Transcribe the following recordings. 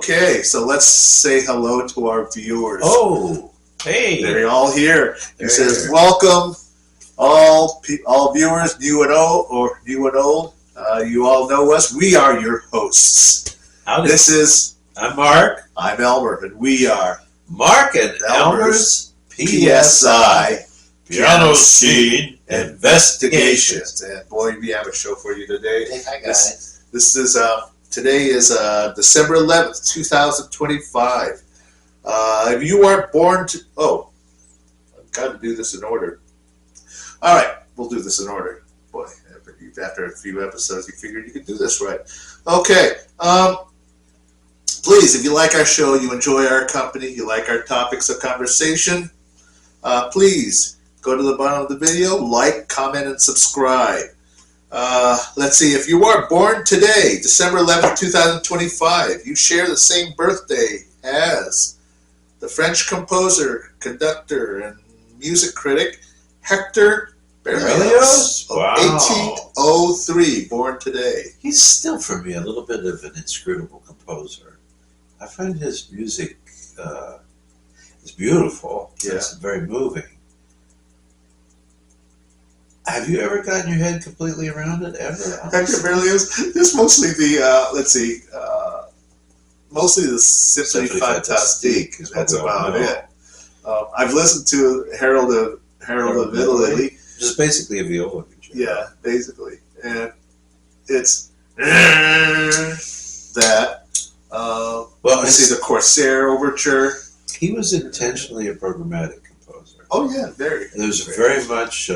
Okay, so let's say hello to our viewers. Oh, hey. They're all here. He says, welcome, all viewers, new and old, or new and old. You all know us. We are your hosts. I'm Mark. I'm Elmer, and we are Mark and Elmer's PSI. Piano Scene Investigations. And boy, we have a show for you today. Hey, hi guys. This is today is December 11th, 2025. If you weren't born to... Oh, I've got to do this in order. All right, we'll do this in order. Boy, after a few episodes, you figured you could do this right. Okay. Please, if you like our show, you enjoy our company, you like our topics of conversation, please go to the bottom of the video, like, comment, and subscribe. Let's see, if you are born today, December 11th, 2025, you share the same birthday as the French composer, conductor, and music critic Hector Berlioz of 1803, born today. He's still, for me, a little bit of an inscrutable composer. I find his music is beautiful. Yeah. It's very moving. Have you ever gotten your head completely around it, ever? Hector Berlioz, this mostly the, mostly the Symphony Fantastique. That's about it. I've listened to Harold of Italy. Just basically a viola feature. Yeah, basically. And it's that. Let's see, the Corsair Overture. He was intentionally a programmatic composer. Oh, yeah, very. There's very much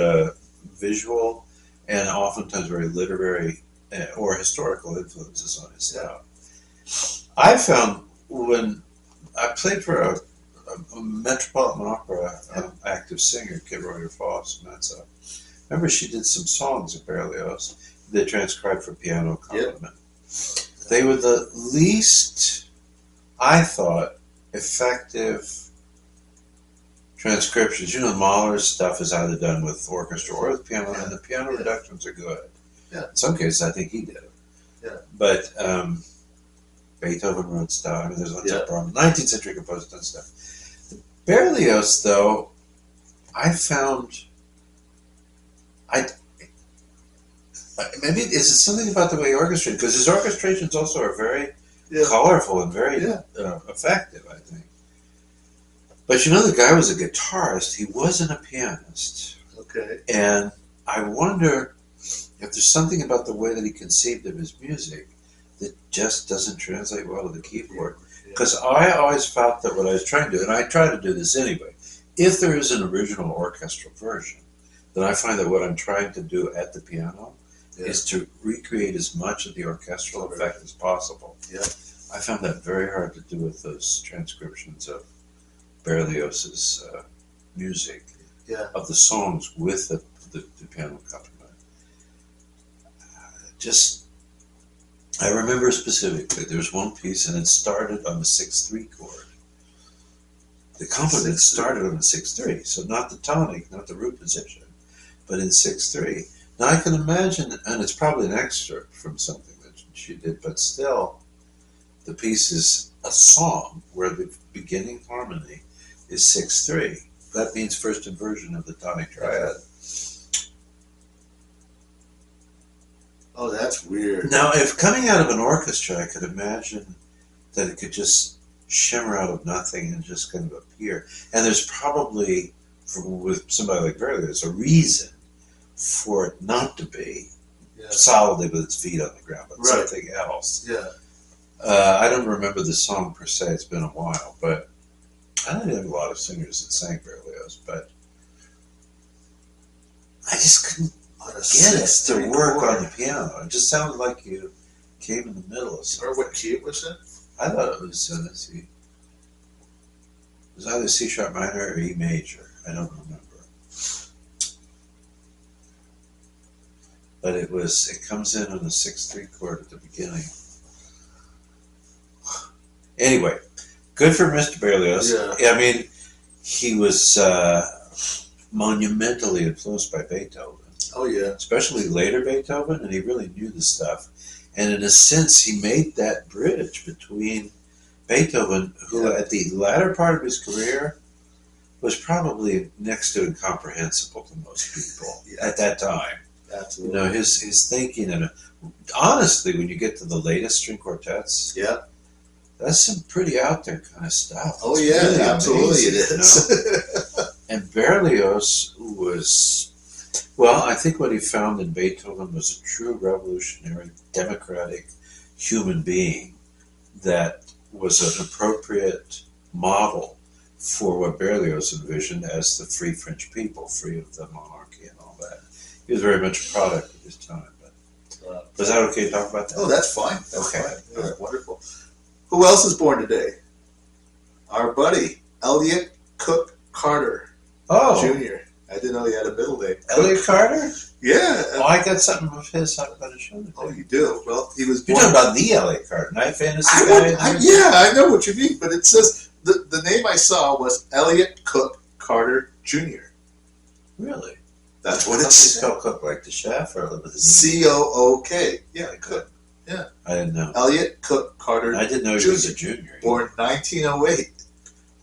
visual and oftentimes very literary or historical influences on his style. I found when I played for a Metropolitan Opera active singer, Kit Reuter-Foss, Mezzo. Remember, she did some songs of Berlioz they transcribed for piano accompaniment. Yep. They were the least, I thought, effective transcriptions. You know, Mahler's stuff is either done with orchestra or with piano, and the piano reductions are good. Yeah. In some cases, I think he did it. Yeah. But Beethoven wrote stuff. I mean, there's lots of problems. 19th century composers done stuff. Berlioz, though, I found, maybe is it something about the way he orchestrated? Because his orchestrations also are very colorful and very effective, I think. But you know, the guy was a guitarist. He wasn't a pianist. Okay. And I wonder if there's something about the way that he conceived of his music that just doesn't translate well to the keyboard. Because I always felt that what I was trying to do, and I try to do this anyway, if there is an original orchestral version, then I find that what I'm trying to do at the piano is to recreate as much of the orchestral effect as possible. Yeah. I found that very hard to do with those transcriptions of Berlioz's music, of the songs with the piano accompaniment. I remember specifically, there's one piece, and it started on the 6/3 chord. The accompaniment started on the 6/3, so not the tonic, not the root position, but in 6/3. Now I can imagine, and it's probably an excerpt from something that she did, but still, the piece is a song where the beginning harmony is 6/3. That means first inversion of the tonic triad. Oh, that's weird. Now, if coming out of an orchestra, I could imagine that it could just shimmer out of nothing and just kind of appear. And there's probably, with somebody like Berlioz, a reason for it not to be solidly with its feet on the ground, but something else. Yeah. I don't remember the song per se. It's been a while, but I don't have a lot of singers that sang Berlioz, but I just couldn't get it to work on the piano. It just sounded like you came in the middle of something. Or what key it was in? I thought it was, let's see, it was either C sharp minor or E major. I don't remember. But it comes in on the 6/3 chord at the beginning. Anyway, good for Mr. Berlioz. Yeah. I mean, he was monumentally influenced by Beethoven. Oh, yeah. Especially later Beethoven, and he really knew the stuff. And in a sense, he made that bridge between Beethoven, who at the latter part of his career was probably next to incomprehensible to most people at that time. Absolutely. You know, his thinking, and honestly, when you get to the latest string quartets, Yeah. that's some pretty out there kind of stuff. Oh, It's yeah, really absolutely amazing, it is. you know? And Berlioz was, well, I think what he found in Beethoven was a true revolutionary, democratic human being that was an appropriate model for what Berlioz envisioned as the free French people, free of the monarchy and all that. He was very much a product of his time. But was that okay to talk about that? Oh, that's fine. That's Okay. fine. Yeah, wonderful. Who else is born today? Our buddy, Elliott Cook Carter Oh, Jr. I didn't know he had a middle name. Elliott Carter? Yeah. Oh, I got something of his I'm going to show you. Oh, you do? Well, he was You're born... talking about the Elliott Carter, Night Fantasy guy? Yeah, I know what you mean, but it says... The name I saw was Elliott Cook Carter Jr. Really? That's what How do you it said. spell Cook, like the chef, or with an E? C-O-O-K. Yeah, Cook. I didn't know. Elliott Cook Carter, I didn't know he was a junior. born 1908.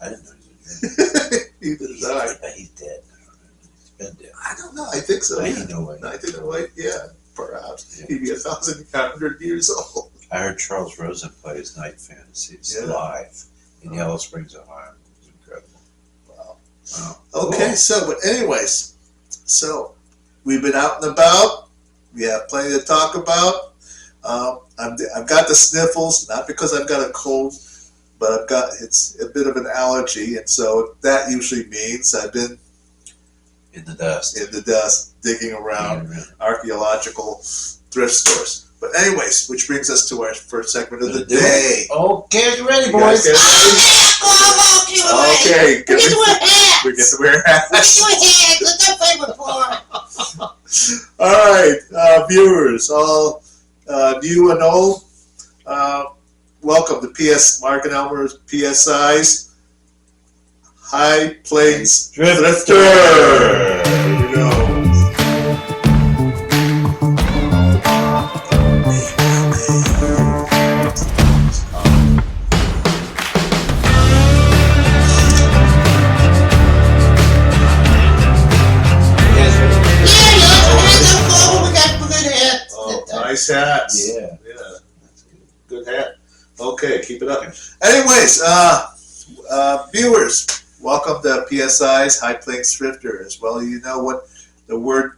I didn't know he was a junior. Neither did I. He's dead now. He's been dead. I don't know. I think so. 1908. 1908, yeah, perhaps. Yeah. He'd be 1,500 years old. I heard Charles Rosen play his Night Fantasies Yeah. live in Yellow Springs, Ohio. It was incredible. Wow. Wow. Okay, but anyways, we've been out and about. We have plenty to talk about. I've got the sniffles, not because I've got a cold, but it's a bit of an allergy, and so that usually means I've been In the dust. digging around Yeah. archaeological thrift stores. But anyways, which brings us to our first segment of the Gonna do day. Okay, you ready, You guys boys? get ready? Okay, We get to wear hats. we get to wear hats. We get to wear hats. That's our favorite part. All right, viewers, all new and old, welcome to Marc and Elmer's PSI's High Plains Drifter. Here we go. Nice hats. Yeah. That's good hat. Okay, keep it up. Anyways, viewers, welcome to PSI's High Plains Drifter. As well, you know what the word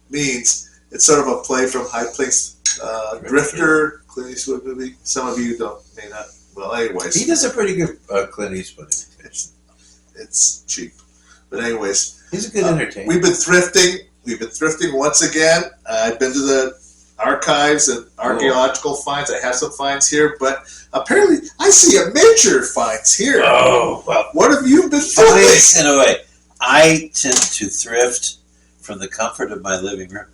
means. It's sort of a play from High Plains Drifter, Clint Eastwood movie. Some of you may not. Well, anyways, He does a pretty good Clint Eastwood. it's cheap. But anyways, He's a good entertainer. we've been thrifting. We've been thrifting once again. I've been to the archives and archaeological finds. I have some finds here, but apparently I see a major finds here. Oh, well. What have you been finding? In a way, I tend to thrift from the comfort of my living room.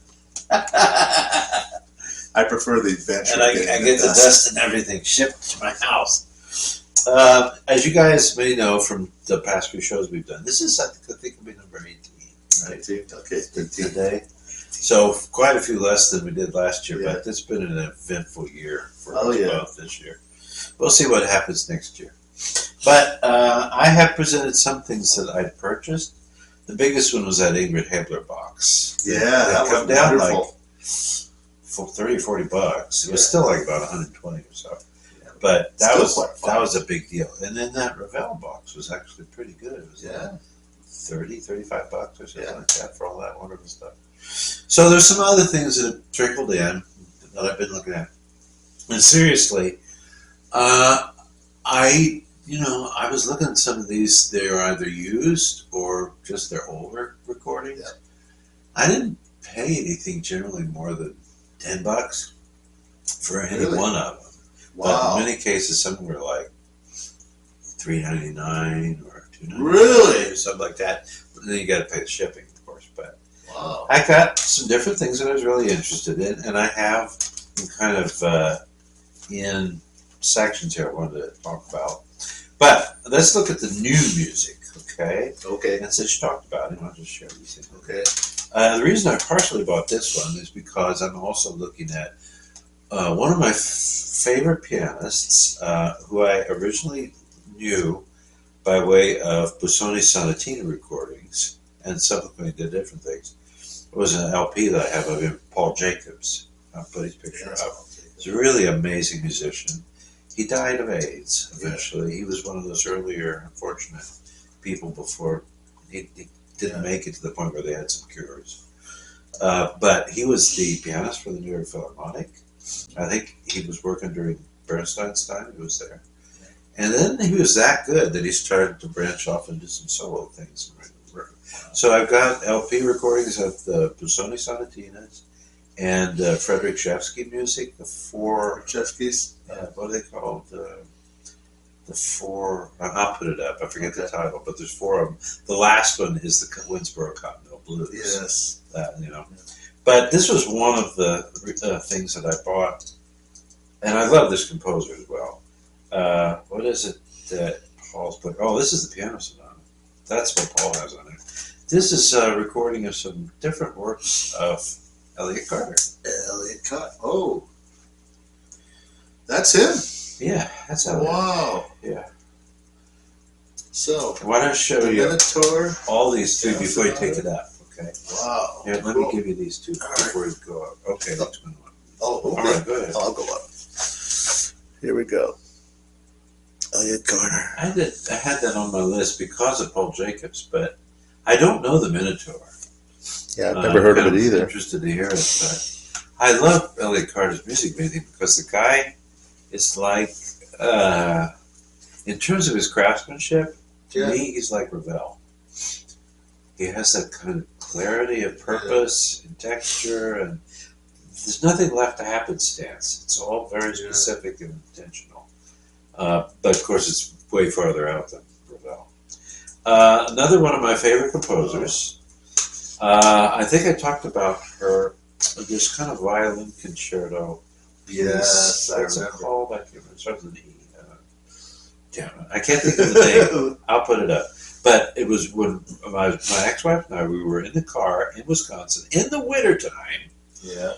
I prefer the adventure. And I getting get the dust. dust and everything shipped to my house. As you guys may know from the past few shows we've done, this is, I think, will be number 18, right? 19. Okay, 13. Today. So quite a few less than we did last year, Yeah. but it's been an eventful year for Oh, us yeah. both this year. We'll see what happens next year. But I have presented some things that I purchased. The biggest one was that Ingrid Hebler box. Yeah, It that was come down wonderful. like for $30 or $40. It was still like about 120 or so. Yeah. But that Still was quite fun. that was a big deal. And then that Ravel box was actually pretty good. It was Yeah. like $35 or something Yeah. like that for all that wonderful stuff. So there's some other things that have trickled in that I've been looking at. And seriously, I was looking at some of these. They're either used or just their older recordings. Yeah. I didn't pay anything generally more than $10 for any Really? one of them. But Wow. in many cases, some were like $3.99 or $2.99 Really? or something like that. But then you got to pay the shipping, of course. But Wow. I got some different things that I was really interested in, and I have them kind of in sections here I wanted to talk about. But let's look at the new music, okay? Okay. And since you talked about it, I'll just share these things. Okay. The reason I partially bought this one is because I'm also looking at one of my favorite pianists, who I originally knew by way of Busoni Sonatina recordings, and subsequently did different things, was an LP that I have of him, Paul Jacobs. I'll put his picture up. He's a really amazing musician. He died of AIDS eventually. He was one of those earlier unfortunate people before he didn't make it to the point where they had some cures. But he was the pianist for the New York Philharmonic. I think he was working during Bernstein's time. He was there. And then he was that good that he started to branch off and do some solo things. So I've got LP recordings of the Busoni Sonatinas and Frederick Rzewski music, the four... Rzewski's? What are they called? The four... I'll put it up. I forget the title, but there's four of them. The last one is the Winsboro Continental Blues. Yes. But this was one of the things that I bought, and I love this composer as well. What is it that Paul's put? Oh, this is the piano sonata. That's what Paul has on it. This is a recording of some different works of Elliott Carter. Elliott Carter. Oh. That's him? Yeah, that's Elliott. Wow. Yeah. So, why don't I show the you Minotaur. all these two before you take it up, okay? Wow. Here, let me give you these two before you go up. Okay, let's go on. Oh, okay. All right, go ahead. I'll go up. Here we go. Elliott Carter. I had that on my list because of Paul Jacobs, but I don't know the Minotaur. Yeah, I've never heard of it I'm either. Interested to hear it, but I love Elliott Carter's music mainly because the guy is like, in terms of his craftsmanship, to me, he's like Ravel. He has that kind of clarity of purpose and texture, and there's nothing left to happenstance. It's all very specific and intentional. But of course, it's way farther out than Ravel. Another one of my favorite composers. I think I talked about her. This kind of violin concerto. Yes, I What's it remember. called? I can't remember. It starts with an E. Damn it. I can't think of the name. I'll put it up. But it was when my ex-wife and I, we were in the car in Wisconsin in the wintertime. Yeah.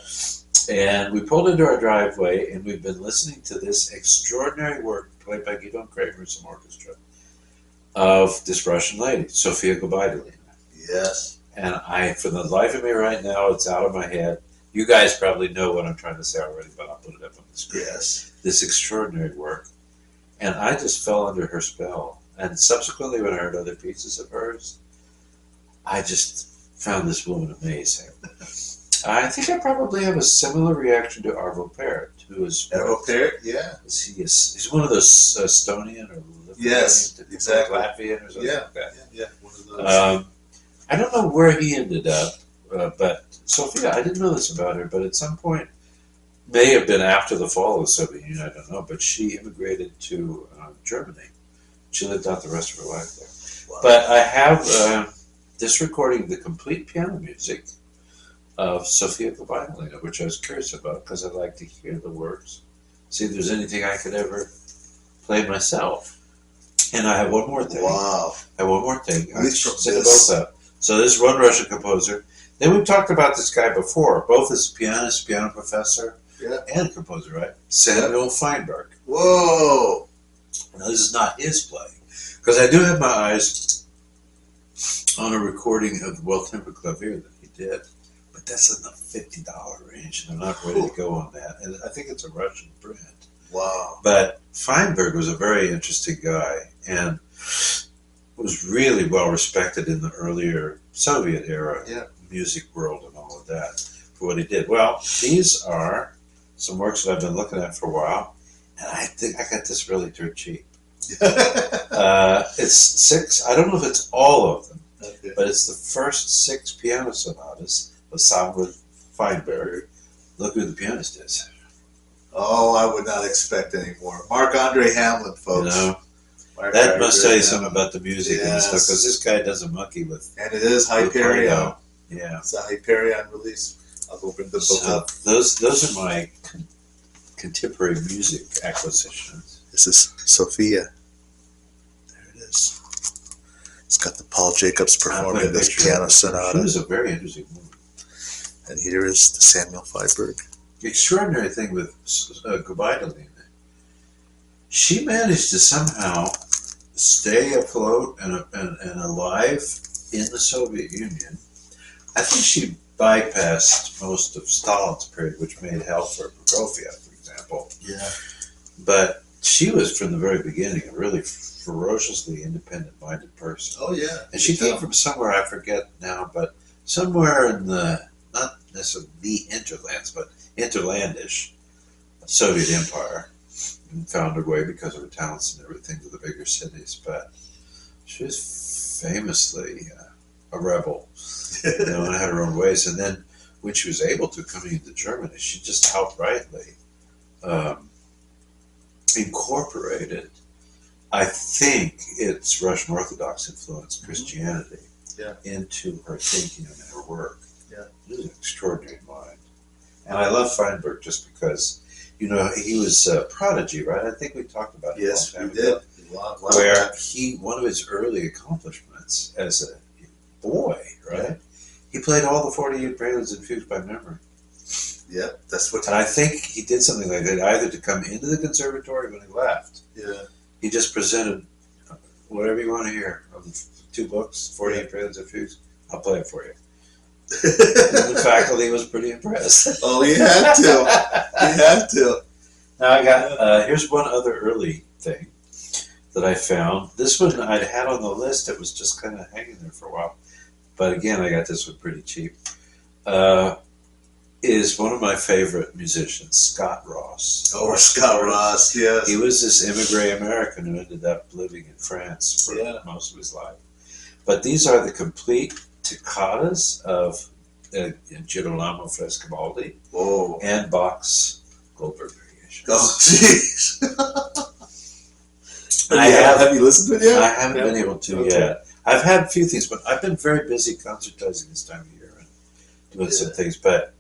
And we pulled into our driveway, and we've been listening to this extraordinary work played by Guido and Kramer and some orchestra of this Russian lady, Sofia Gubaidulina. Yes. And for the life of me right now, it's out of my head. You guys probably know what I'm trying to say already, but I'll put it up on the screen. Yes. This extraordinary work. And I just fell under her spell. And subsequently, when I heard other pieces of hers, I just found this woman amazing. I think I probably have a similar reaction to Arvo Pärt, who is... Arvo Pärt, yeah. He's one of those Estonian or Lithuanian, Yes, exactly. Latvian or something like that. Yeah, one of those. I don't know where he ended up, but Sofia, I didn't know this about her, but at some point, may have been after the fall of the Soviet Union, I don't know, but she immigrated to Germany. She lived out the rest of her life there. Wow. But I have this recording of the complete piano music of Sofia Gubaidulina, which I was curious about because I'd like to hear the works, see if there's anything I could ever play myself. And I have one more thing. Wow. I have one more thing. At least from set this. both up. So this is one Russian composer. Then we've talked about this guy before, both as a pianist, piano professor, and composer, right? Samuil Feinberg. Whoa. Now, this is not his playing, because I do have my eyes on a recording of the Well-Tempered Clavier that he did, but that's in the $50 range, and I'm not ready to go on that. And I think it's a Russian print. Wow. But Feinberg was a very interesting guy, and was really well respected in the earlier Soviet era music world and all of that for what he did. Well, these are some works that I've been looking at for a while, and I think I got this really dirt cheap. It's 6. I don't know if it's all of them, but it's the first 6 piano sonatas of Samuil Feinberg. Look who the pianist is. Oh, I would not expect any more. Marc-Andre Hamelin, folks. You know, Marc that must tell you Hamelin. something about the music and stuff, because this guy doesn't monkey with. And it is Hyperion. Yeah. It's a Hyperion release. I'll open the book So up. those are my contemporary music acquisitions. This is Sofia. There it is. It's got the Paul Jacobs performing this piano She sonata. was a very interesting woman. And here is the Samuil Feinberg. extraordinary thing with Gubaidulina, she managed to somehow stay afloat and alive in the Soviet Union. I think she bypassed most of Stalin's period, which made hell for Prokofiev, for example. Yeah. But she was, from the very beginning, a really ferociously independent-minded person. Oh, yeah. And she came from somewhere, I forget now, but somewhere in the, not necessarily the hinterlands, but interlandish Soviet Empire, and found her way because of her talents and everything to the bigger cities. But she was famously a rebel, and had her own ways. And then when she was able to, coming into Germany, she just outrightly incorporated, I think it's Russian Orthodox influenced Christianity into her thinking and her work. Yeah. Really an extraordinary mind. And I love Feinberg just because, he was a prodigy, right? I think we talked about it. Yes, a long we time ago, did. Wow. where one of his early accomplishments as a boy, right? He played all the 48 Preludes and Fugues by memory. Yeah, that's what. And I think he did something like that either to come into the conservatory when he left. Yeah. He just presented whatever you want to hear of the 2 books, 48 Preludes and Fugues. I'll play it for you. And the faculty was pretty impressed. Oh, he had to. He had to. Now I got, here's one other early thing that I found. This one I'd had on the list. It was just kind of hanging there for a while. But again, I got this one pretty cheap. Is one of my favorite musicians, Scott Ross. Oh, Scott Ross, yes. He was this immigrant American who ended up living in France for most of his life. But these are the complete toccatas of Girolamo Frescobaldi and Bach's Goldberg Variations. Oh, jeez. Have you listened to it yet? I haven't been able to yet. I've had a few things, but I've been very busy concertizing this time of year and doing some things. But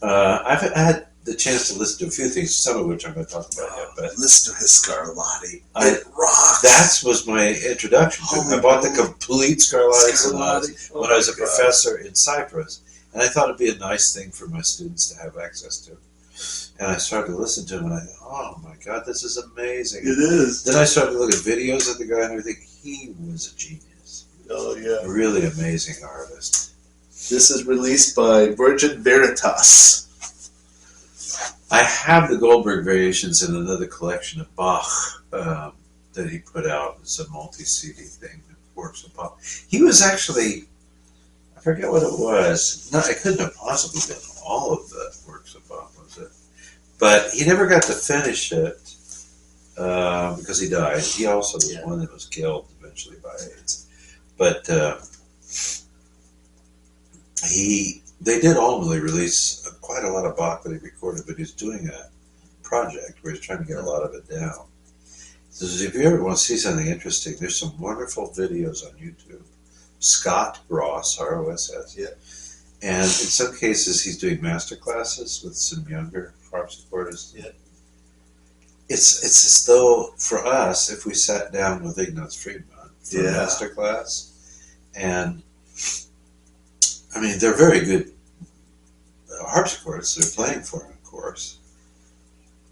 I've had the chance to listen to a few things, some of which I'm going to talk about yet. But listen to his Scarlatti. It rocks. That was my introduction to it. I bought the complete Scarlatti sonatas when I was a professor in Cyprus. And I thought it'd be a nice thing for my students to have access to. And I started to listen to him, and I thought, oh my God, this is amazing. It is. Then I started to look at videos of the guy and everything. He was a genius. Oh, yeah. A really amazing artist. This is released by Virgin Veritas. I have the Goldberg Variations in another collection of Bach that he put out. It's a multi-CD thing that works with Bach. He was actually, I forget what it was. No, it couldn't have possibly been all of the works of Bach, was it? But he never got to finish it because he died. He also was one that was killed eventually by AIDS. But they did ultimately release quite a lot of Bach that he recorded, but he's doing a project where he's trying to get a lot of it down. So if you ever want to see something interesting, there's some wonderful videos on YouTube. Scott Ross, R-O-S-S. Yeah. And in some cases, he's doing master classes with some younger harpsichordists. Yeah. It's as though, for us, if we sat down with Ignaz Friedman for a master class, and I mean, they're very good harpsichords. They're playing for him, of course.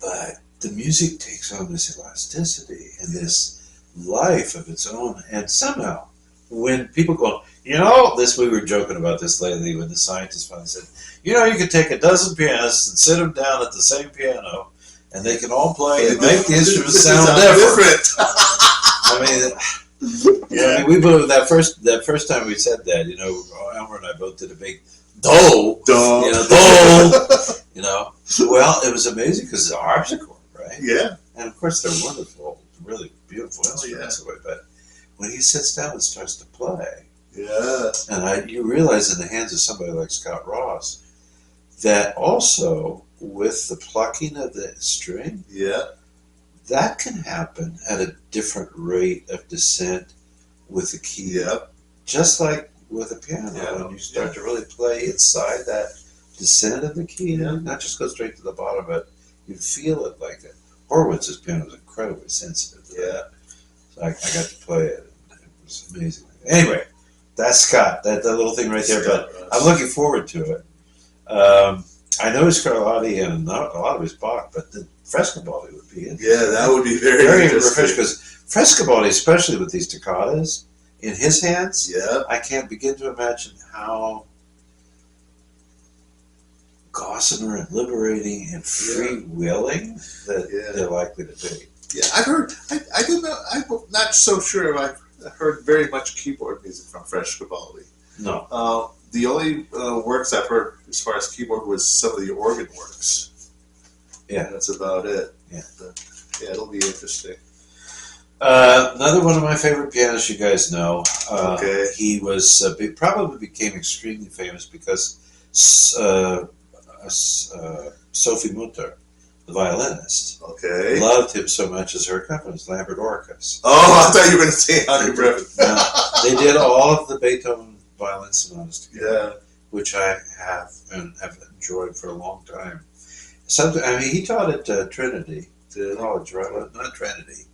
But the music takes on this elasticity and this life of its own. And somehow, when people go, we were joking about this lately when the scientists finally said, you could take a dozen pianists and sit them down at the same piano, and they can all play and make the instruments sound different. I mean, we both that first time we said that, Elmer and I both did a big do. Well, it was amazing because it's a harpsichord, right? Yeah. And of course, they're wonderful, really beautiful instruments. But when he sits down and starts to play, and you realize in the hands of somebody like Scott Ross that also with the plucking of the string, that can happen at a different rate of descent with the key. Just like with a piano, when you start to really play inside that descent of the key, not just go straight to the bottom, but you feel it like that. Horowitz's piano was incredibly sensitive to that. So I got to play it, and it was amazing. Anyway, that's Scott, that little thing right there, but I'm looking forward to it. I know his Scarlatti and not a lot of his Bach, but the Frescobaldi would be interesting. Yeah, that would be very Very interesting. refreshing, because Frescobaldi, especially with these toccatas in his hands, Yeah. I can't begin to imagine how gossamer and liberating and freewheeling that they're likely to be. Yeah, I've heard. I don't know. I'm not so sure if I've heard very much keyboard music from Frescobaldi. No. The only works I've heard as far as keyboard was some of the organ works. Yeah. That's about it. Yeah. But, yeah, it'll be interesting. Another one of my favorite pianists, you guys know. Okay. He was probably became extremely famous because Sophie Mutter, the violinist, Okay. loved him so much as her accompanist, Lambert Orkis. Oh, I thought you were going to say Honey Griffin. They did all of the Beethoven violin sonatas together, Yeah. which I have and have enjoyed for a long time. I mean, he taught at Trinity, the college, right? Well, not Trinity.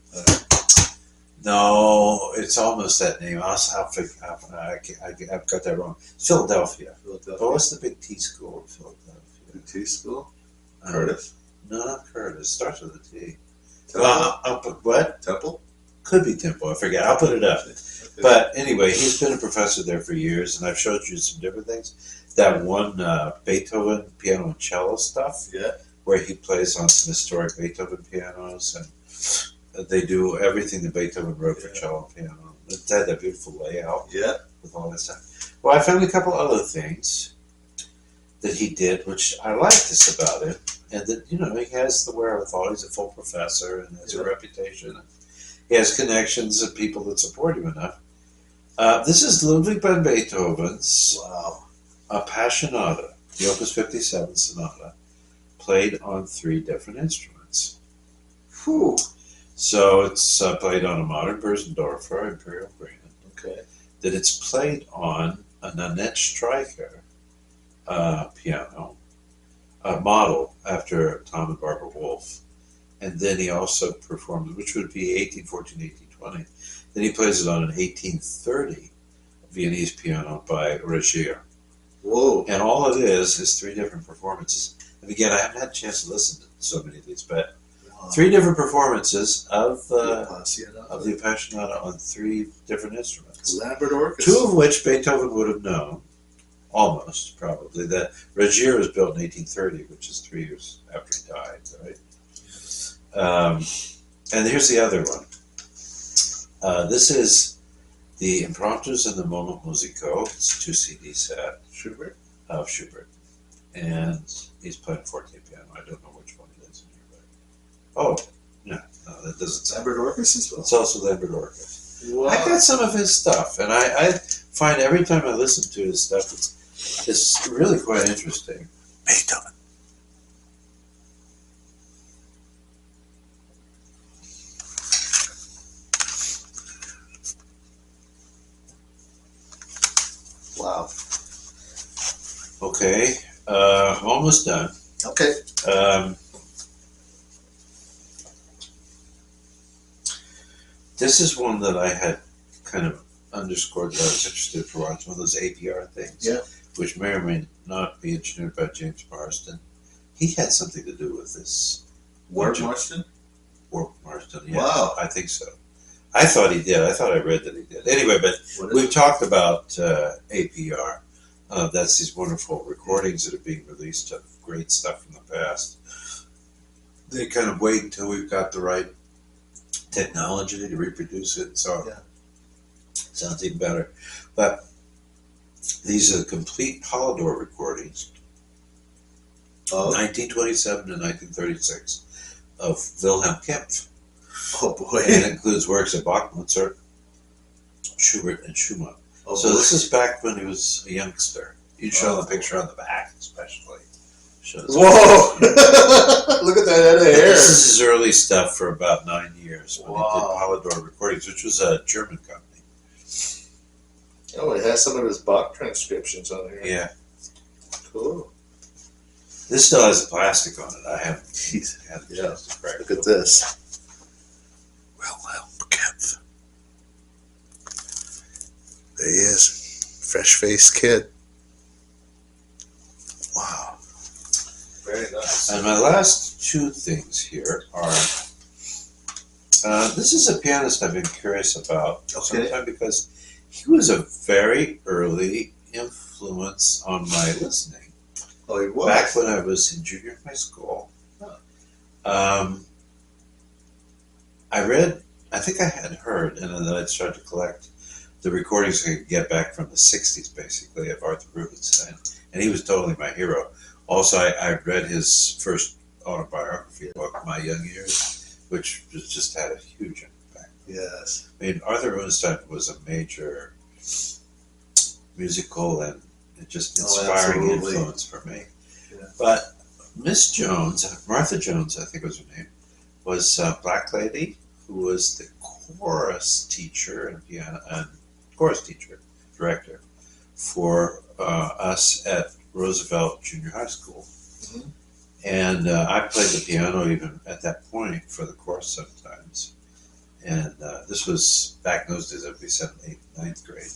No, it's almost that name. I've got that wrong. Philadelphia. But what's the big T school in Philadelphia? T school? Um, Curtis? No, not Curtis. Starts with a T. Temple? I'll put what? Temple? Could be Temple. I forget. I'll put it up. Okay. But anyway, he's been a professor there for years, and I've showed you some different things. That one Beethoven piano and cello stuff, Yeah. where he plays on some historic Beethoven pianos, and they do everything that Beethoven wrote for cello and piano. It had that beautiful layout Yeah. with all that stuff. Well, I found a couple other things that he did, which I like this about him, and that, you know, he has the wherewithal. He's a full professor and has a reputation. He has connections and people that support him enough. This is Ludwig van Beethoven's Appassionata, the Opus 57 Sonata, played on 3 different instruments. Whew. So it's played on a modern Bösendorfer Imperial Grand. Okay. That it's played on a Nanette Streicher piano, a model after Tom and Barbara Wolf. And then he also performed, which would be 1814, 1820. Then he plays it on an 1830 Viennese piano by Regier. Whoa. And all it is 3 different performances. And again, I haven't had a chance to listen to so many of these, but 3 different performances of the Appassionata on 3 different instruments. Lambert Orkis. 2 of which Beethoven would have known, almost, probably. That Regier was built in 1830, which is 3 years after he died, right? And here's the other one. This is the Impromptus and the Moment Musico. It's a 2 CD set. Schubert? Of Schubert. And he's playing forte piano. I don't know which one it is in here. But... Oh, no, that doesn't sound. Lambert Orkis as well? It's also Lambert Orkis. Wow. I got some of his stuff, and I find every time I listen to his stuff, it's really quite interesting. Beethoven. Wow. Okay, I'm almost done. Okay. This is one that I had kind of underscored that I was interested for a while. It's one of those APR things, Yeah. which may or may not be engineered by James Marsden. He had something to do with this. Ward Marston? Ward Marsden, yeah. Wow. I think so. I thought he did. I thought I read that he did. Anyway, but we've talked about APR. That's these wonderful recordings that are being released of great stuff from the past. They kind of wait until we've got the right technology to reproduce it, so Yeah. it sounds even better. But these are the complete Polydor recordings, 1927 to 1936, of Wilhelm Kempff. Oh boy. And it includes works of Bach, Mozart, Schubert, and Schumann. Oh, So boy. this is back when he was a youngster. You show the picture on the back, especially. Shows Whoa! Look at that head of hair. This is his early stuff for about 9 years when Wow. he did Polydor Recordings, which was a German company. Oh, it has some of his Bach transcriptions on here. Yeah. Cool. This still has plastic on it. I haven't had a Yeah. chance to crack Look it at this. Wilhelm Kempff. There he is. Fresh-faced kid. Wow. Very nice. And my last two things here are, this is a pianist I've been curious about sometime because he was a very early influence on my listening. Oh, he was? Back when I was in junior high school. I think I had heard, and then I'd start to collect the recordings I could get back from the 60s, basically, of Arthur Rubinstein. And he was totally my hero. Also, I read his first autobiography book, My Young Years, which just had a huge impact. Yes. I mean, Arthur Rubinstein was a major musical and just inspiring influence for me. Yeah. But Miss Jones, Martha Jones, I think was her name, was a black lady who was the chorus teacher and director for us at Roosevelt Junior High School. Mm-hmm. And I played the piano even at that point for the chorus sometimes. And this was back in those days, that would be 7th, 8th, 9th grade.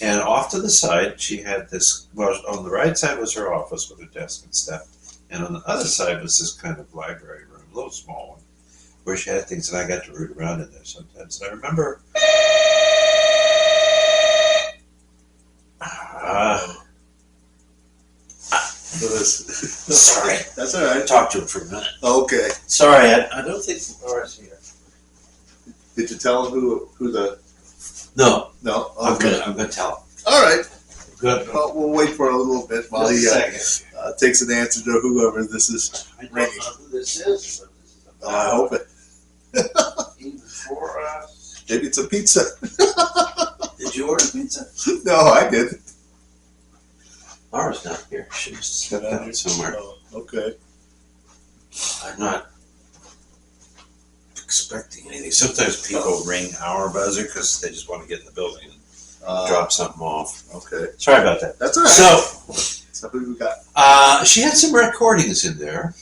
And off to the side, she had this, well, on the right side was her office with her desk and stuff. And on the other side was this kind of library room, a little small one, where she had things, and I got to root around in there sometimes. And I remember... sorry. That's all right. Talk to him for a minute. Okay. Sorry, I don't think Laura's here. Did you tell him who the... No. No? Okay. I'm gonna tell him. All right. Good. Well, we'll wait for a little bit while he takes an answer to whoever this is ringing. I don't know who this is, but this is about I hope it. even for us. Maybe it's a pizza. Did you order pizza? No, I didn't. Laura's not here. She must have stepped out somewhere. Oh, okay. I'm not expecting anything. Sometimes people ring our buzzer because they just want to get in the building and drop something off. Okay. Sorry about that. That's all right. So, who we got? she had some recordings in there,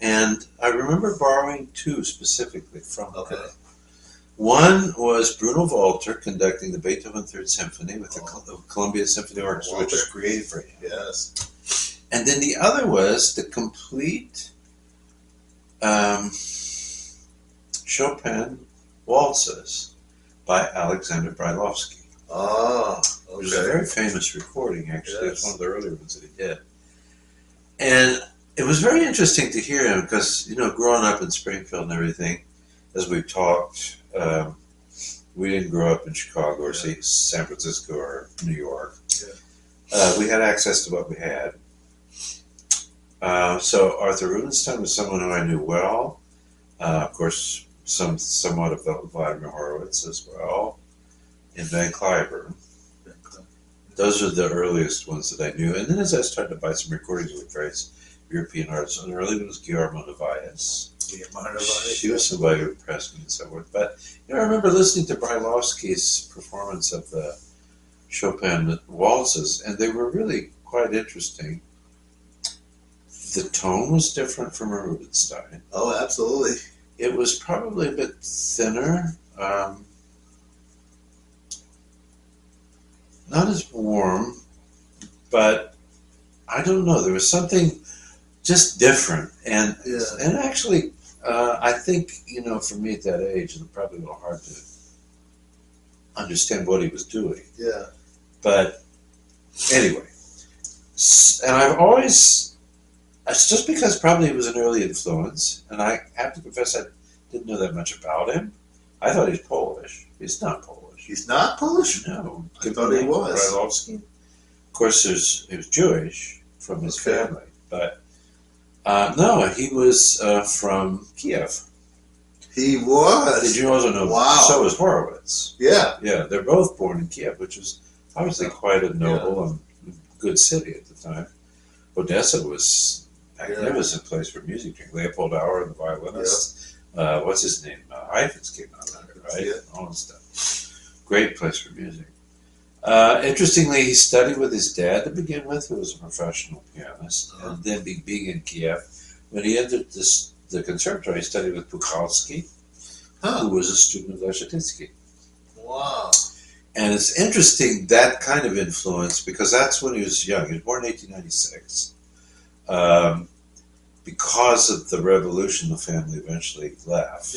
and I remember borrowing two specifically from her. One was Bruno Walter conducting the Beethoven Third Symphony with the Columbia Symphony Orchestra, which was created for him. Yes. And then the other was the complete Chopin waltzes by Alexander Brailowsky. Ah, okay. Which is a very famous recording, actually. Yes. It's one of the earlier ones that he did. And it was very interesting to hear him because, you know, growing up in Springfield and everything, as we've talked, we didn't grow up in Chicago or San Francisco or New York. Yeah. We had access to what we had. So Arthur Rubinstein was someone who I knew well. Of course, somewhat of Vladimir Horowitz as well, and Van Cliburn. Those are the earliest ones that I knew. And then as I started to buy some recordings with various European artists, and early one was Guillermo Narvaez. She was somebody who impressed me and so forth. But you know, I remember listening to Brailowsky's performance of the Chopin waltzes, and they were really quite interesting. The tone was different from Rubinstein. Oh, absolutely. It was probably a bit thinner, not as warm, but I don't know. There was something just different, and actually, I think, you know, for me at that age, it was probably a little hard to understand what he was doing. Yeah. But anyway, and I've always, it's just because probably he was an early influence, and I have to confess I didn't know that much about him. I thought he was Polish. He's not Polish. He's not Polish? No. I thought he was. Brailowsky. Of course, he was Jewish from his family, but no, he was from Kiev. He was? Did you also know? Wow. So was Horowitz. Yeah. Yeah, they're both born in Kiev, which was obviously quite a noble and good city at the time. Odessa was a magnificent place for music. Leopold Auer, the violinist. What's his name? Heifetz came out of it, right? Yeah. All that stuff. Great place for music. Interestingly, he studied with his dad to begin with, who was a professional pianist. And then being in Kiev, when he entered the conservatory, he studied with Puchalski, who was a student of Leschetinsky. Wow. And it's interesting, that kind of influence, because that's when he was young. He was born in 1896. because of the revolution, the family eventually left.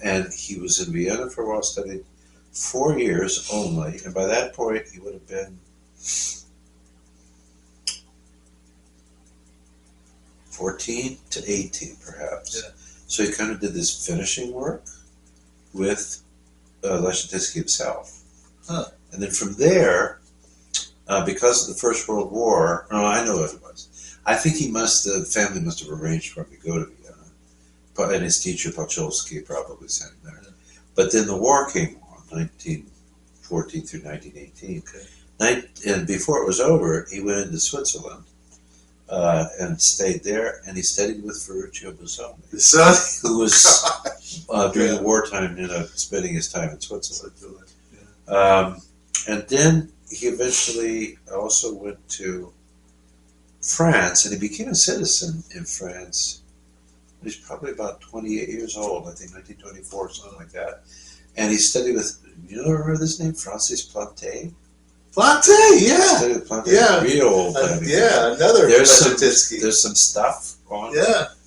And he was in Vienna for a while, studied 4 years only, and by that point he would have been 14 to 18, perhaps. Yeah. So he kind of did this finishing work with Leszczyński himself. Huh. And then from there, because of the First World War, no, I know what it was. I think the family must have arranged for him to go to Vienna, and his teacher Brailowsky probably sent him there. Yeah. But then the war came on, 1914 through 1918. Okay. And before it was over, he went into Switzerland and stayed there, and he studied with Ferruccio Busoni, who was during the wartime, spending his time in Switzerland. And then he eventually also went to France, and he became a citizen in France. He was probably about 28 years old, I think 1924, something like that. And he studied with, remember this name, Francis Planté? Planté, He yeah. studied with Planté, Yeah. real old. Another There's Leszczyński. some stuff on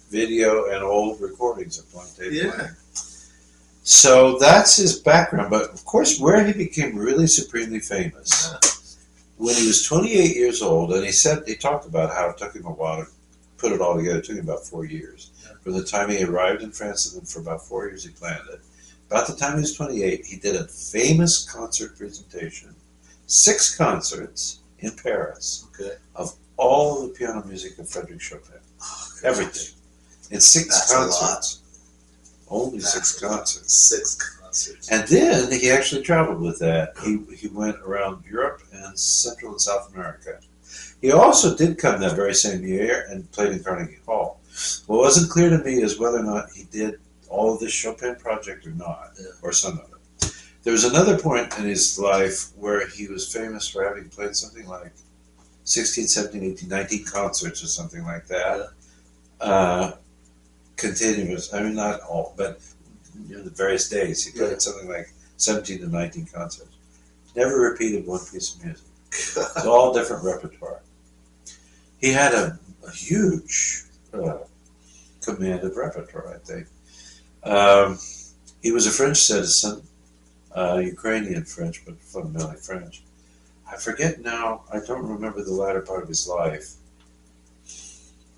video and old recordings of Planté playing. So that's his background. But of course, where he became really supremely famous, when he was 28 years old, and he talked about how it took him a while to put it all together. It took him about 4 years. From the time he arrived in France, and then for about 4 years he planned it. About the time he was 28, he did a famous concert presentation, 6 concerts in Paris, of all of the piano music of Frédéric Chopin. Everything. In 6 concerts. Only 6 concerts. 6 concerts. And then he actually traveled with that. He went around Europe and Central and South America. He also did come that very same year and played in Carnegie Hall. What wasn't clear to me is whether or not he did all of this Chopin project or not, or some of it. There was another point in his life where he was famous for having played something like 16, 17, 18, 19 concerts or something like that. Continuous, I mean not all, but the various days. He played something like 17 to 19 concerts. Never repeated one piece of music. It's all different repertoire. He had a huge command of repertoire, I think. He was a French citizen, Ukrainian French, but fundamentally French. I forget now, I don't remember the latter part of his life.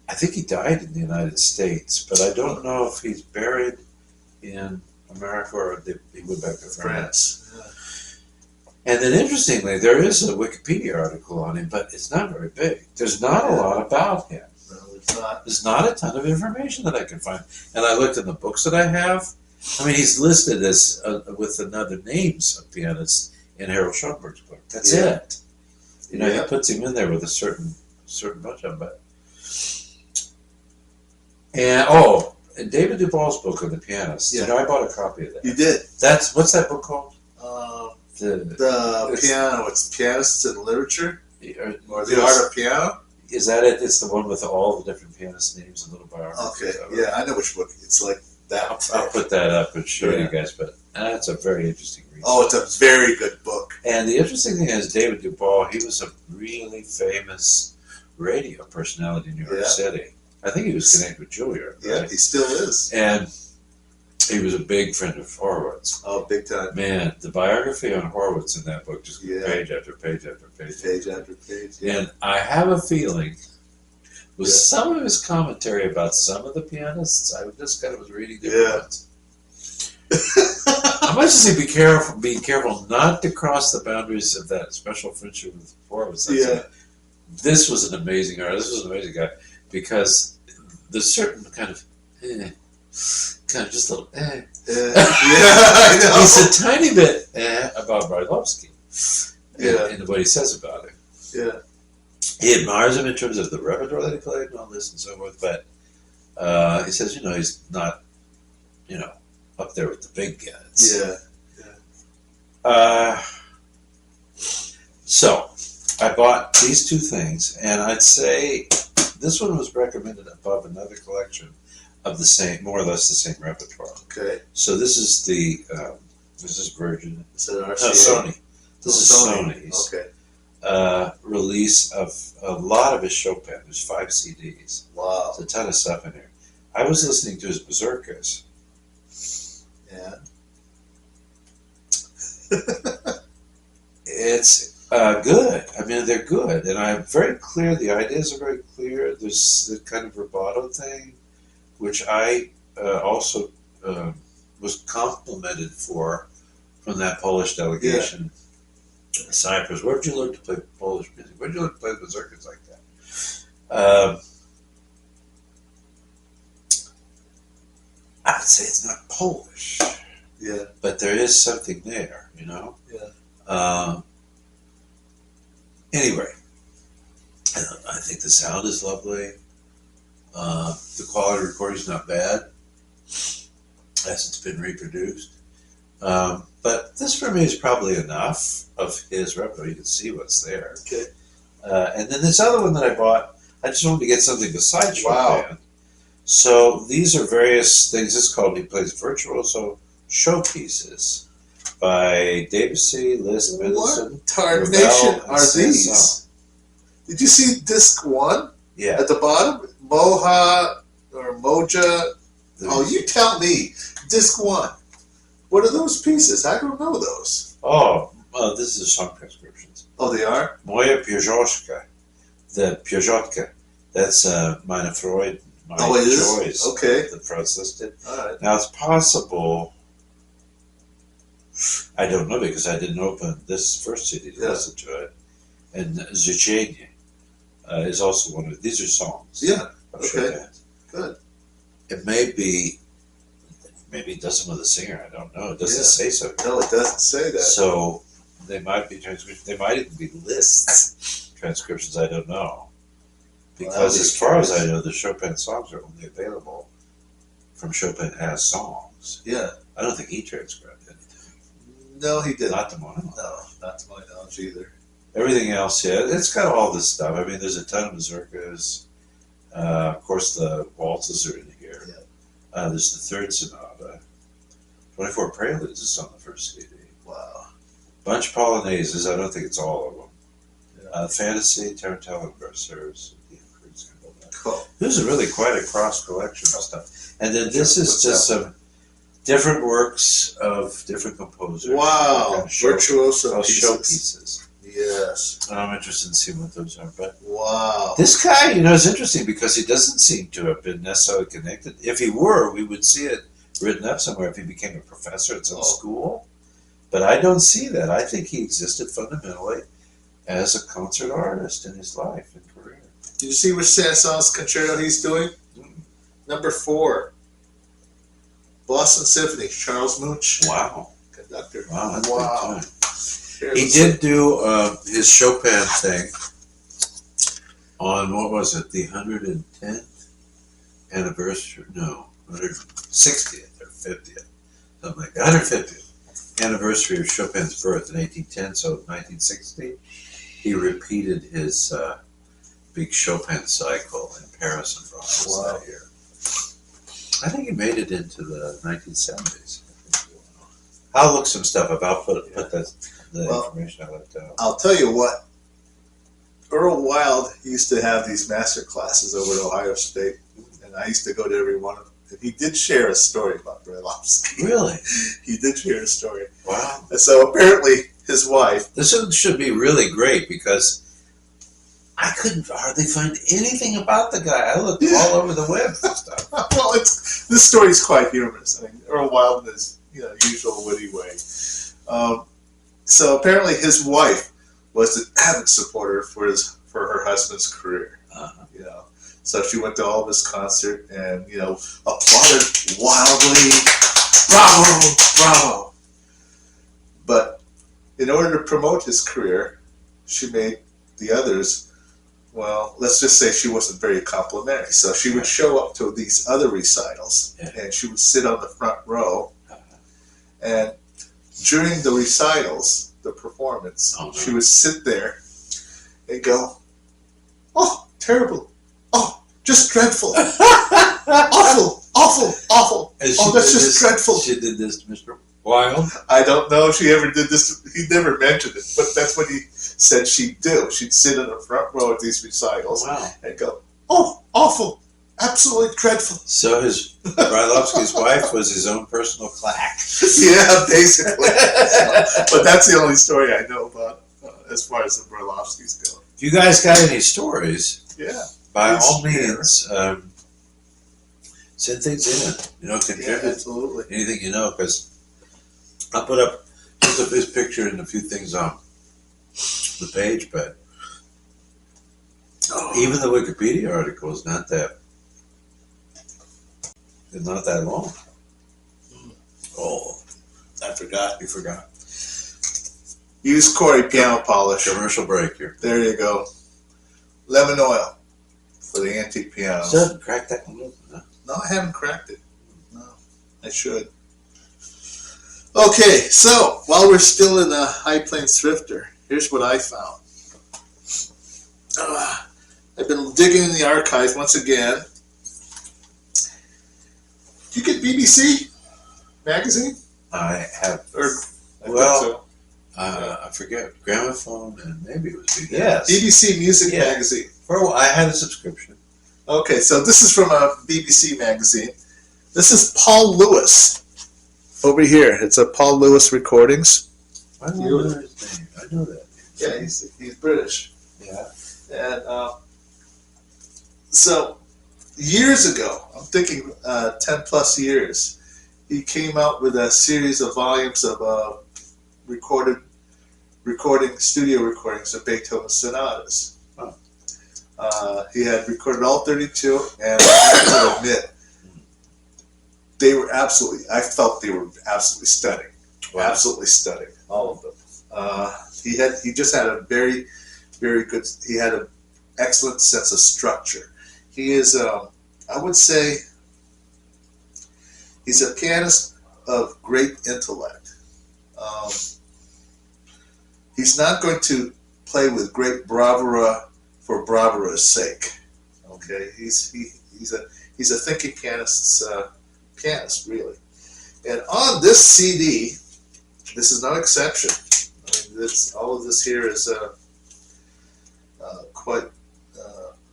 I think he died in the United States, but I don't know if he's buried in America or he went back to France. And then interestingly, there is a Wikipedia article on him, but it's not very big. There's not a lot about him. No, it's not. There's not a ton of information that I can find. And I looked in the books that I have. I mean, he's listed as with another names of pianists in Harold Schoenberg's book. That's it. He puts him in there with a certain bunch of them. And David Dubal's book on the pianist. I bought a copy of that. You did. What's that book called? The piano. It's Pianists in Literature, or The Yes. Art of Piano. Is that it? It's the one with all the different pianist names and little biographies. Okay, I know which book. It's like that. I'll put that up and show you guys, but that's a very interesting read. Oh, it's a very good book. And the interesting thing is, David Dubal, he was a really famous radio personality in New York City. I think he was connected with Juilliard. Right? Yeah, he still is. And he was a big friend of Horowitz. Oh, big time. Man, the biography on Horowitz in that book just goes page after page after page. Page after page. And I have a feeling, with some of his commentary about some of the pianists, I just kind of was reading different ones. I must just say, be careful not to cross the boundaries of that special friendship with Horowitz. This was an amazing artist. This was an amazing guy, because there's certain kind of just a little I know. He's a tiny bit about Brailowsky in what he says about him. Yeah. He admires him in terms of the repertoire that he played and all this and so forth, but he says, he's not, up there with the big guys. So, I bought these 2 things, and I'd say this one was recommended above another collection of the same, more or less the same repertoire. Okay. So this is the, this is Virgin. Is it RCA? No, Sony. This is Sony's. Okay. release of a lot of his Chopin. There's 5 CDs. Wow. There's a ton of stuff in here. I was listening to his Berserkers. Yeah. It's good. I mean, they're good, and I'm very clear. The ideas are very clear. There's the kind of vibrato thing, which I also was complimented for from that Polish delegation. Cyprus. Where did you learn to play Polish music? Where did you learn to play Berserkers like that? I'd say it's not Polish. Yeah. But there is something there, you know? Yeah. Anyway, I think the sound is lovely. The quality of recording is not bad as it's been reproduced. But this for me is probably enough of his repertoire. You can see what's there. Okay. And then this other one that I bought, I just wanted to get something besides Chopin. Wow. So these are various things. This is called, he plays virtuoso showpieces by Debussy, Liszt, Mendelssohn. What tarnation Ravel, and are these? Did you see disc 1 Yeah. at the bottom? Moja or Moja? Oh, you tell me. Disc 1. What are those pieces? I don't know those. Oh, this is song transcriptions. Oh, they are? Moja Piozotka. The Piozotka. That's Meine Freude, My Oh, it is? Joys. Okay. The Franz listed. All right. Now it's possible. I don't know because I didn't open this first CD to listen to it. And Zucchini is also one of these are songs. Yeah. of Okay. Chopin's. Good. It may be. Maybe it doesn't with a singer. I don't know. It doesn't say so. No, it doesn't say that. So they might be transcriptions. They might even be lists transcriptions. I don't know. Because as far as I know, the Chopin songs are only available from Chopin as songs. Yeah. I don't think he transcribed anything. No, he didn't. Not to my knowledge. No, not to my knowledge either. Everything else, yeah, it's got all this stuff. I mean, there's a ton of mazurkas. Of course, the waltzes are in here. Yeah. There's the third sonata. 24 Preludes is on the first CD. Wow. Bunch of polonaises. I don't think it's all of them. Yeah. Fantasy, Tarantella, and Berceuse. Cool. This is really quite a cross collection of stuff. And then this is What's just that? some different works of different composers. Wow. Kind of show Virtuoso pieces. showpieces. Yes. And I'm interested in seeing what those are. But Wow. this guy, you know, is interesting because he doesn't seem to have been necessarily connected. If he were, we would see it written up somewhere if he became a professor at some school. But I don't see that. I think he existed fundamentally as a concert artist in his life and career. Did you see which Saint-Saëns concerto he's doing? Number 4. Boston Symphony, Charles Munch. Wow. Conductor. Wow, that's Wow. big time. He did do his Chopin thing on, what was it, the 110th anniversary? No, 160th or 50th, something like that. 150th anniversary of Chopin's birth in 1810, so 1960. He repeated his big Chopin cycle in Paris and France Wow. that year. I think he made it into the 1970s. I'll look some stuff up. I'll put the information I left out. I'll tell you what. Earl Wild used to have these master classes over at Ohio State, and I used to go to every one of them. And he did share a story about Brailowsky. Really? He did share a story. Wow. And so apparently his wife. This should be really great because I couldn't hardly find anything about the guy. I looked all over the web for stuff. Well, this story's quite humorous. I mean, Earl Wild in his usual witty way. So apparently his wife was an avid supporter for her husband's career. You know, so she went to all of his concert and applauded wildly, bravo, bravo. But in order to promote his career, she made the others. Well, let's just say she wasn't very complimentary. So she would show up to these other recitals, and she would sit on the front row. And during the recitals, the performance, she would sit there and go, "Oh, terrible! Oh, just dreadful! Awful! Awful! Awful! Oh, that's just dreadful!" She did this to Mr. Wild. I don't know if she ever did this. He never mentioned it, but that's what he said she'd do. She'd sit in the front row at these recitals Wow. and go, "Oh, awful, absolutely dreadful." So his Brailowsky's wife was his own personal clack. Yeah, basically. But that's the only story I know about as far as the Brailowskys go. If you guys got any stories, Yeah. by Please all share. means, send things in. Yeah, Contribute absolutely. anything you know, because I'll put up just this picture and a few things on the page, but even the Wikipedia article is not that long. Oh, I forgot. you forgot. Use Corey piano polish. Commercial break here. There you go. Lemon oil for the antique piano. Still haven't cracked that one open, huh? No, I haven't cracked it. No, I should. Okay, so while we're still in the High Plains Thrifter, here's what I found. I've been digging in the archive once again. Did you get BBC magazine? I have. Or I Well, think so. I forget. Gramophone and maybe it was BBC. Yes. BBC Music Yeah. Magazine. For a while, I had a subscription. Okay, so this is from a BBC magazine. This is Paul Lewis. Over here, it's a Paul Lewis recordings. I don't know his name. I know that. Yeah, he's British. Yeah. And so years ago, I'm thinking 10 plus years, he came out with a series of volumes of studio recordings of Beethoven sonatas. He had recorded all 32, and I have to admit, I felt they were absolutely stunning. Wow. Absolutely stunning, all of them. He just had a very, very good, he had an excellent sense of structure. He is, I would say, he's a pianist of great intellect. He's not going to play with great bravura for bravura's sake. Okay, he's a thinking pianist, really. And on this CD, this is no exception. I mean, all of this here is quite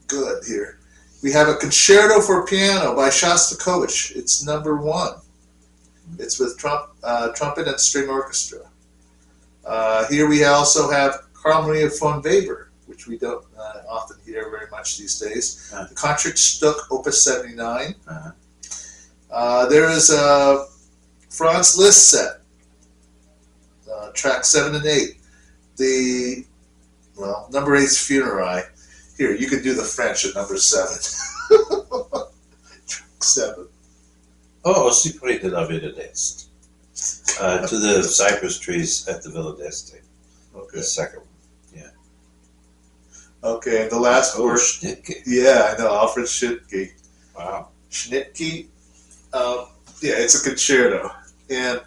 good here. We have a concerto for piano by Shostakovich. It's number 1. It's with trumpet and string orchestra. Here we also have Carl Maria von Weber, which we don't often hear very much these days. The Concertstück, Opus 79. There is a Franz Liszt set, track 7 and 8. Number 8's Funerei. Here, you can do the French at number 7. Track 7. Oh, aussi près de la Villa d'Est. To the cypress trees at the Villa d'Este. Okay. The second one. Okay, and the last word. Schnittke. Yeah, I know, Alfred Schnittke. Wow. Schnittke. Yeah, it's a concerto. And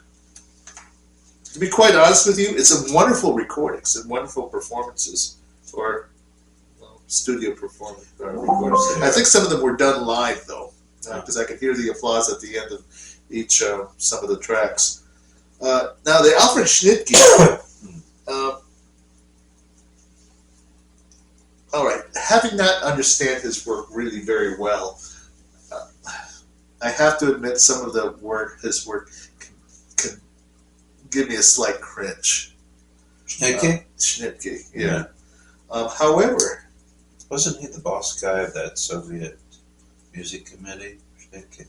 to be quite honest with you, it's a wonderful recordings and wonderful performances for studio recordings. I think some of them were done live, though, because I could hear the applause at the end of each some of the tracks. Now, the Alfred Schnittke. All right, having not understand his work really very well, I have to admit some of his work can give me a slight cringe. Schnittke? Schnittke, yeah. However, Wasn't he the boss guy of that Soviet music committee? Schnittke?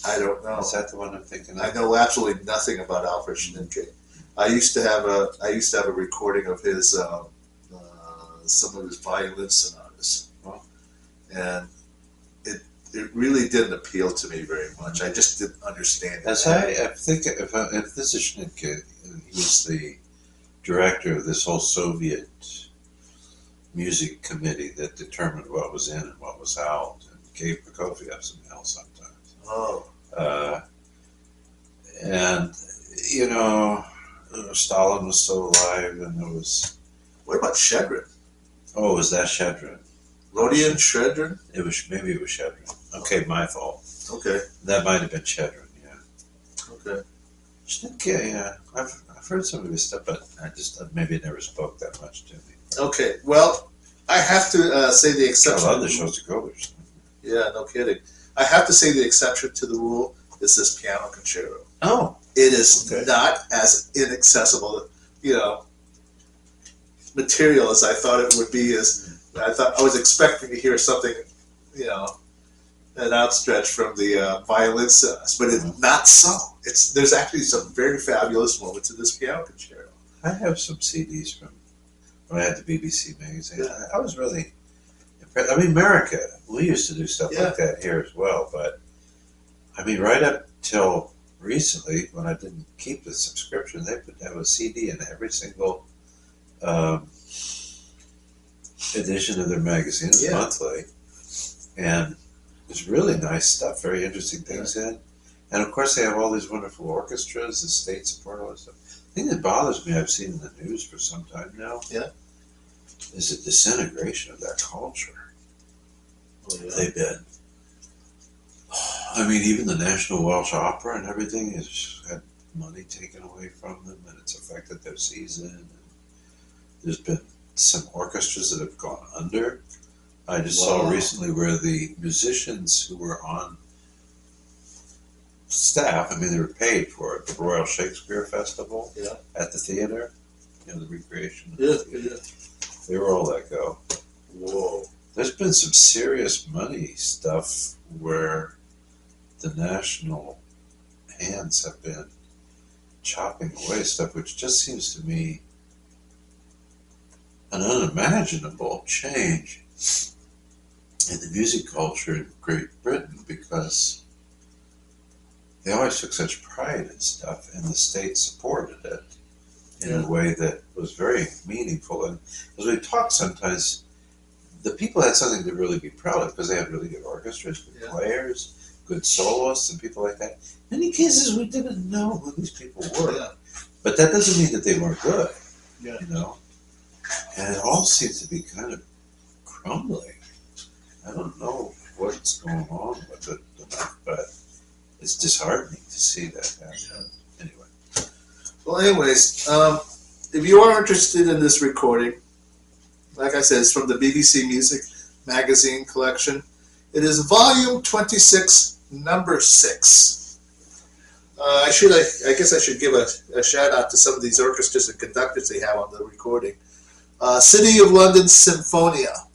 I don't know. Is that the one I'm thinking of? I know absolutely nothing about Alfred Schnittke. I used to have a recording of his some of his violin sonatas, and it really didn't appeal to me very much. I just didn't understand it. I think if this is Schnittke, he was the director of this whole Soviet music committee that determined what was in and what was out, and gave Prokofiev some hell sometimes. Oh. And Stalin was still alive, and there was. What about Shedrin? Oh, was that Shedrin? Rodion Shedrin? Maybe it was Shedrin. Okay, my fault. Okay. That might have been Shedrin, yeah. Okay. Yeah, I've heard some of his stuff, but maybe it never spoke that much to me. Okay, well, I have to say the I exception. love the Shostakovich. Yeah, no kidding. I have to say the exception to the rule is this piano concerto. Oh, It is okay. not as inaccessible, material as I thought it would be. I was expecting to hear something, an outstretch from the violincist, but it's not so. There's actually some very fabulous moments in this piano concerto. I have some CDs from when I had the BBC magazine. Yeah. I was really impressed. I mean, America, we used to do stuff Yeah. like that here as well, but I mean, right up till recently, when I didn't keep the subscription, they would have a CD in every single edition of their magazine. It was Yeah. monthly, and it's really nice stuff, very interesting things in. And of course, they have all these wonderful orchestras, the state support, all this stuff. The thing that bothers me, I've seen in the news for some time now, is the disintegration of that culture. Oh, yeah. They've been. I mean, even the National Welsh Opera and everything has had money taken away from them, and it's affected their season. And there's been some orchestras that have gone under. I just saw recently where the musicians who were on staff, I mean, they were paid for it, the Royal Shakespeare Festival at the theater, the recreation. Yeah. They were all let go. Whoa. There's been some serious money stuff where the national hands have been chopping away stuff, which just seems to me an unimaginable change in the music culture in Great Britain, because they always took such pride in stuff, and the state supported it in a way that was very meaningful. And as we talk sometimes, the people had something to really be proud of, because they had really good orchestras, good players, good soloists, and people like that. In many cases, we didn't know who these people were. Yeah. But that doesn't mean that they weren't good, Yeah. And it all seems to be kind of crumbling. I don't know what's going on with it, but it's disheartening to see that happen. Anyway. Well, anyways, if you are interested in this recording, like I said, it's from the BBC Music Magazine collection. It is volume 26, number 6. I guess I should give a shout out to some of these orchestras and conductors they have on the recording. City of London Symphonia,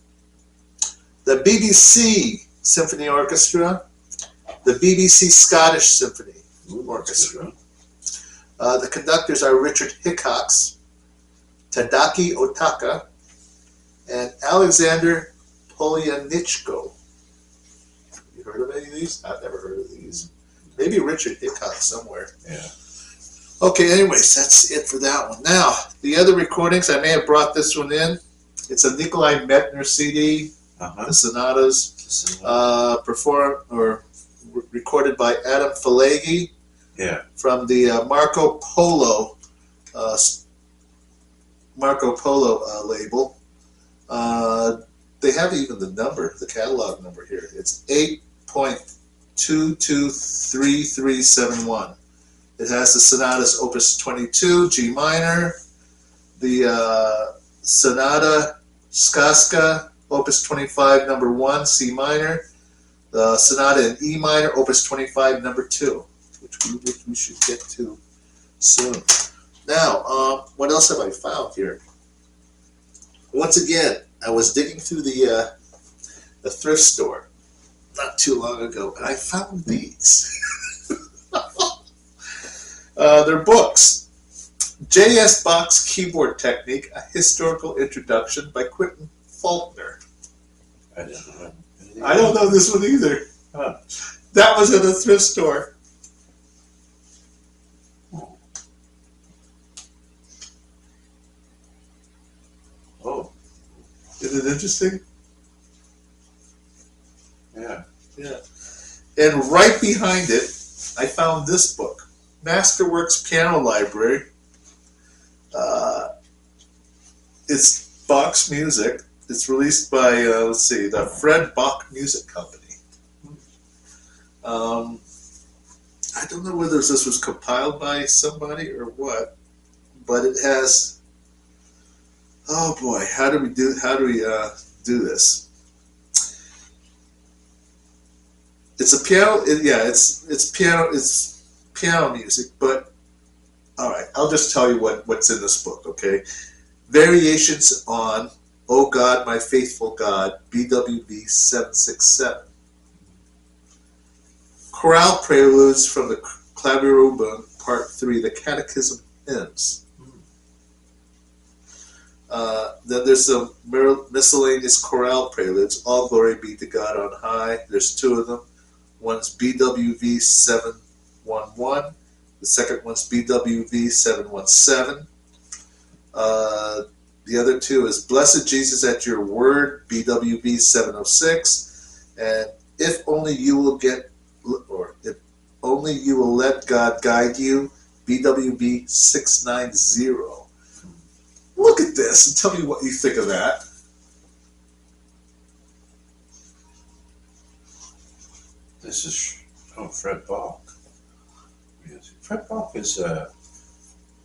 the BBC Symphony Orchestra, the BBC Scottish Symphony Orchestra. The conductors are Richard Hickox, Tadaki Otaka, and Alexander Polyanichko. You heard of any of these? I've never heard of these. Maybe Richard Hickox somewhere. Yeah. Okay, anyways, that's it for that one. Now, the other recordings, I may have brought this one in. It's a Nikolai Medtner CD, the sonatas, recorded by Adam Falegi from the Marco Polo label. They have even the catalog number here. It's 8.223371. It has the sonatas Opus 22, G minor, the Sonata Skaska, Opus 25, number 1, C minor, the Sonata in E minor, Opus 25, number 2, which we should get to soon. Now, what else have I found here? Once again, I was digging through the thrift store not too long ago, and I found these. They're books. J.S. Bach's Keyboard Technique, A Historical Introduction by Quentin Faulkner. I don't know. I don't know this one either. Huh. That was at a thrift store. Oh. Isn't it interesting? Yeah. Yeah. And right behind it, I found this book, Masterworks Piano Library. It's Bach's music. It's released by, the Fred Bach Music Company. I I don't know whether this was compiled by somebody or what, but it has. Oh boy, how do we do this? It's a piano. It's piano. It's piano music, but all right. I'll just tell you what's in this book. Okay, variations on "Oh God, My Faithful God," BWV 767. Chorale preludes from the Klavierübung, Part 3, the Catechism hymns. Then there's some miscellaneous chorale preludes. All glory be to God on high. There's two of them. One's BWV 711. The second one's BWV 717. The other two is Blessed Jesus at Your Word, BWV 706. And If Only You Will Get, or If Only You Will Let God Guide You, BWV 690. Look at this and tell me what you think of that. This is Fred Balk. Fred Balk is a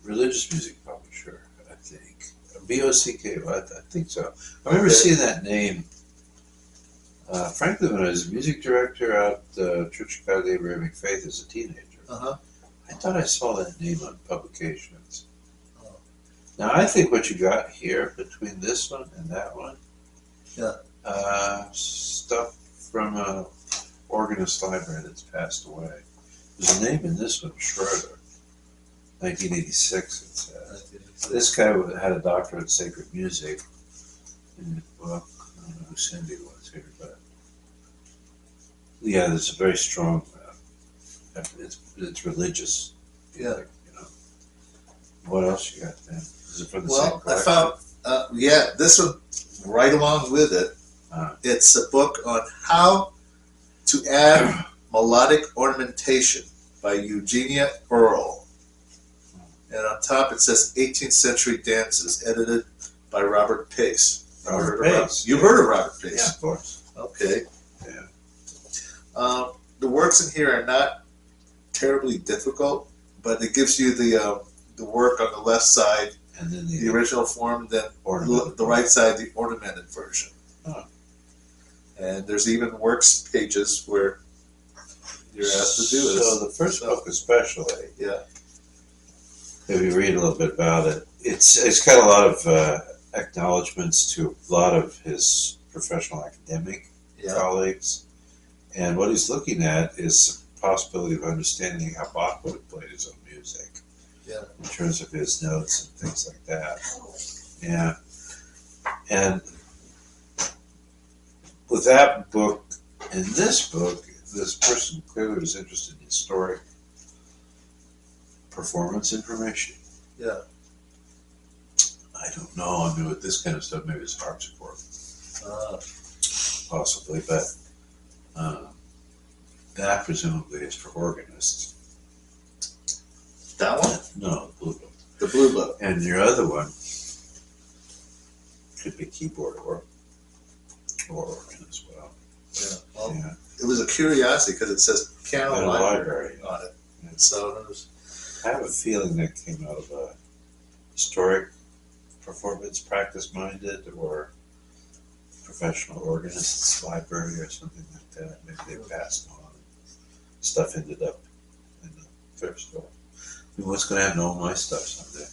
religious music publisher, I think. B-O-C-K, I think so. I remember seeing that name. Frankly, when I was a music director out at Church of God of Abrahamic Faith as a teenager, I thought I saw that name on publications. Now, I think what you got here between this one and that one, stuff from an organist library that's passed away. There's a name in this one, Schroeder, 1986, it says. This guy had a doctorate in sacred music in his book. I don't know who Cindy was here, but yeah, there's a very strong, it's religious. Yeah. You know. What else you got then? Is it from the same Well, I collection? found, this one right along with it. It's a book on how to add melodic ornamentation by Eugenia Earle. And on top it says 18th Century Dances, edited by Robert Pace. Robert Pace. You've heard of Robert Pace? Yeah, of course. Okay. Yeah. The works in here are not terribly difficult, but it gives you the work on the left side, And then the original form, then ornamented the right side, the ornamented version. Oh. And there's even works pages where you're asked to do this. So the first book especially, if you read a little bit about it, it's got a lot of acknowledgments to a lot of his professional academic colleagues. And what he's looking at is the possibility of understanding how Bach would have played his own music. Yeah. In terms of his notes and things like that. Yeah. And with that book and this book, this person clearly was interested in historic performance information. Yeah. I don't know. I mean, with this kind of stuff, maybe it's harpsichord. Possibly, but that presumably is for organists. That one? No, the blue book. The blue book. And your other one could be keyboard or organ as well. Yeah. Well, Yeah. it was a curiosity because it says piano And a library library. on it. And so it was, I have a feeling that came out of a historic performance practice minded or professional organists library or something like that. Maybe they passed on. Stuff ended up in the thrift store. I mean, what's going to happen to all my stuff someday?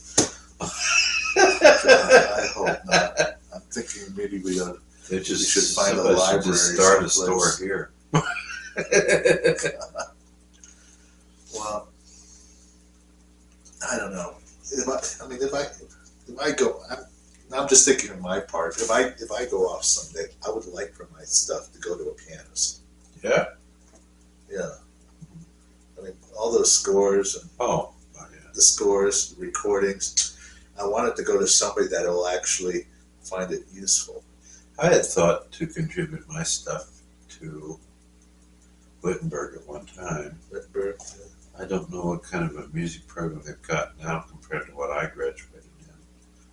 I hope not. I'm thinking maybe we ought They just should find a somebody should library just start a someplace. store here. Well, I don't know. If I go, I'm just thinking on my part. If I go off someday, I would like for my stuff to go to a pianist. Yeah. Yeah. I mean, all those scores and Oh, the scores, the recordings. I want it to go to somebody that will actually find it useful. I had thought to contribute my stuff to Wittenberg at one time. Wittenberg, I don't know what kind of a music program they've got now compared to what I graduated in.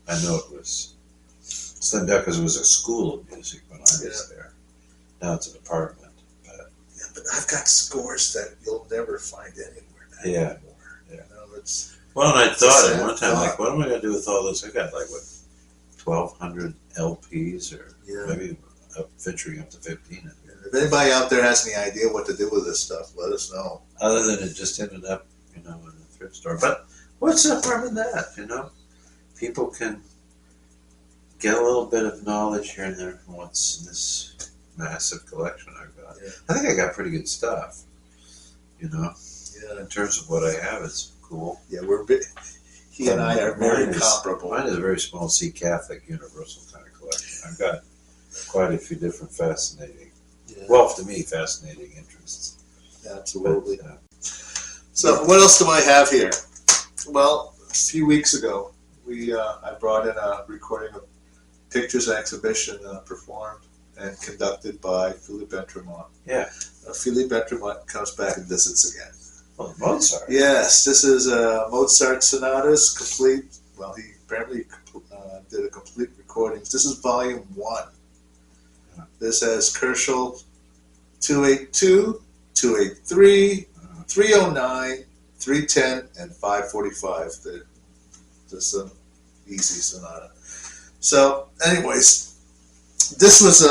I know it was slimmed down because it was a school of music when I was there. Now it's a department. But yeah, but I've got scores that you'll never find anywhere Yeah. You know, it's Well, and I It's a thought sad at one time, thought. like, what am I going to do with all this? I got like, what, 1,200 LPs or yeah. maybe venturing up to 15. If anybody out there has any idea what to do with this stuff, let us know. Other than it just ended up, you know, in a thrift store. But what's the harm in that, you know? People can get a little bit of knowledge here and there from what's in this massive collection I've got. Yeah. I think I got pretty good stuff, you know? Yeah, In terms of what I have, it's cool. yeah, he and I are very comparable. Mine is a very small C Catholic universal kind of collection. I've got quite a few different fascinating, Yeah, well, to me, fascinating interests. absolutely. But, So what else do I have here? Well, a few weeks ago, I brought in a recording of pictures and exhibition performed and conducted by Philippe Bentremont. Yeah. Philippe Bentremont comes back and visits again. well, Mozart. Yes, this is Mozart Sonatas complete. Well, he apparently did a complete recording. This is volume 1. This has Kerschel 282, 283, 309, 310, and 545. Just an easy sonata. So, anyways, this was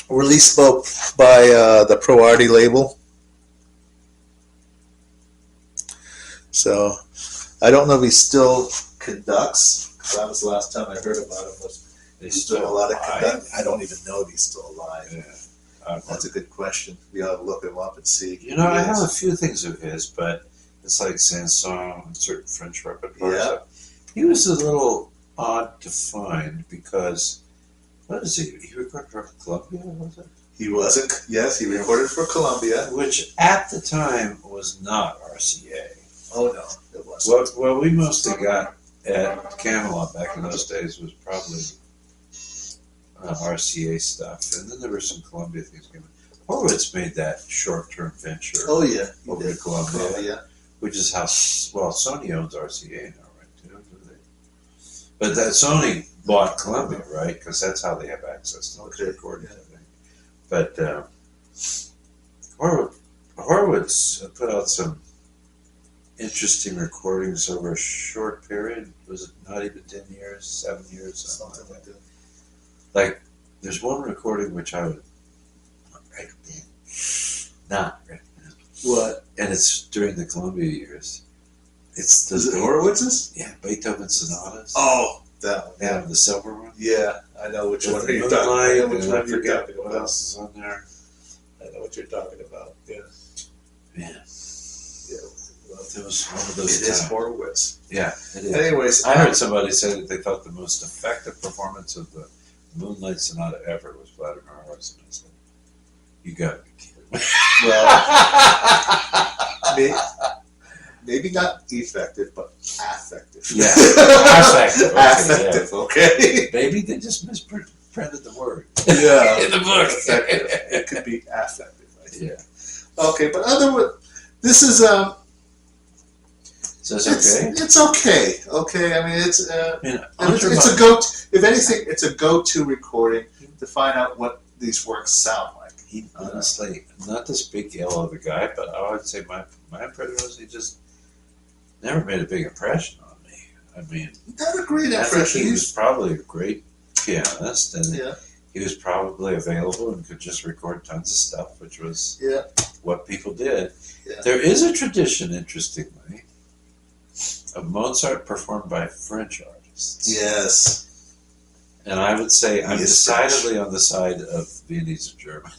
released by the ProArty label. So, I don't know if he still conducts. That was the last time I heard about him. He's doing a lot of conducting. I don't even know if he's still alive. Yeah. That's a good question. We ought to look him up and see. You know, I have a few things of his, but it's like Sanson and certain French repertoire. Yeah. So he was a little odd to find because, what is he? He recorded for Columbia, was it? He wasn't. Yes, he recorded for Columbia. Which at the time was not RCA. Oh no, it wasn't. What we mostly got at Camelot back in those days was probably RCA stuff, and then there were some Columbia things coming. Horowitz made that short-term venture Oh yeah, he over did. to Columbia, Columbia. which is how, well, Sony owns RCA now, right, too, do they? But that Sony bought Columbia, right, because that's how they have access to those Okay, recordings, I think. But Horowitz put out some interesting recordings over a short period. Was it not even 10 years, 7 years, something like that? Like, there's one recording which I would not recommend. What? And it's during the Columbia years. It's the Is it Horowitz's? Yeah, Beethoven sonatas. Oh, that one. Yeah, the silver one. Yeah, I know which With one the you're talking about. I know moonlight, which and I one you're forget talking what about. else is on there. I know what you're talking about. Yeah. Yeah, Yeah. Well, it was one of it those is times. Horowitz. Yeah, it is. Anyways, I heard somebody say that they thought the most effective performance of the Moonlight Sonata ever was Vladimir Horowitz. And I said, "You got to be kidding me." Well, maybe not effective, but affective. Yeah, affective. Okay, Affective, okay? Maybe they just misprinted the word. Yeah. In the book. Affective. It could be affective, I think. Yeah. Okay, but this is So it's okay. It's okay. Okay, I mean it's It's a go. If anything, it's a go-to recording to find out what these works sound like. He honestly, not to speak ill of the guy, but I would say my impression was he just never made a big impression on me. I mean, Not a great I think impression. he was probably a great pianist, and Yeah, he was probably available and could just record tons of stuff, which was yeah, what people did. yeah. There is a tradition, interestingly, of Mozart performed by French artists. Yes. And I would say I'm He is decidedly on the side of Viennese and German.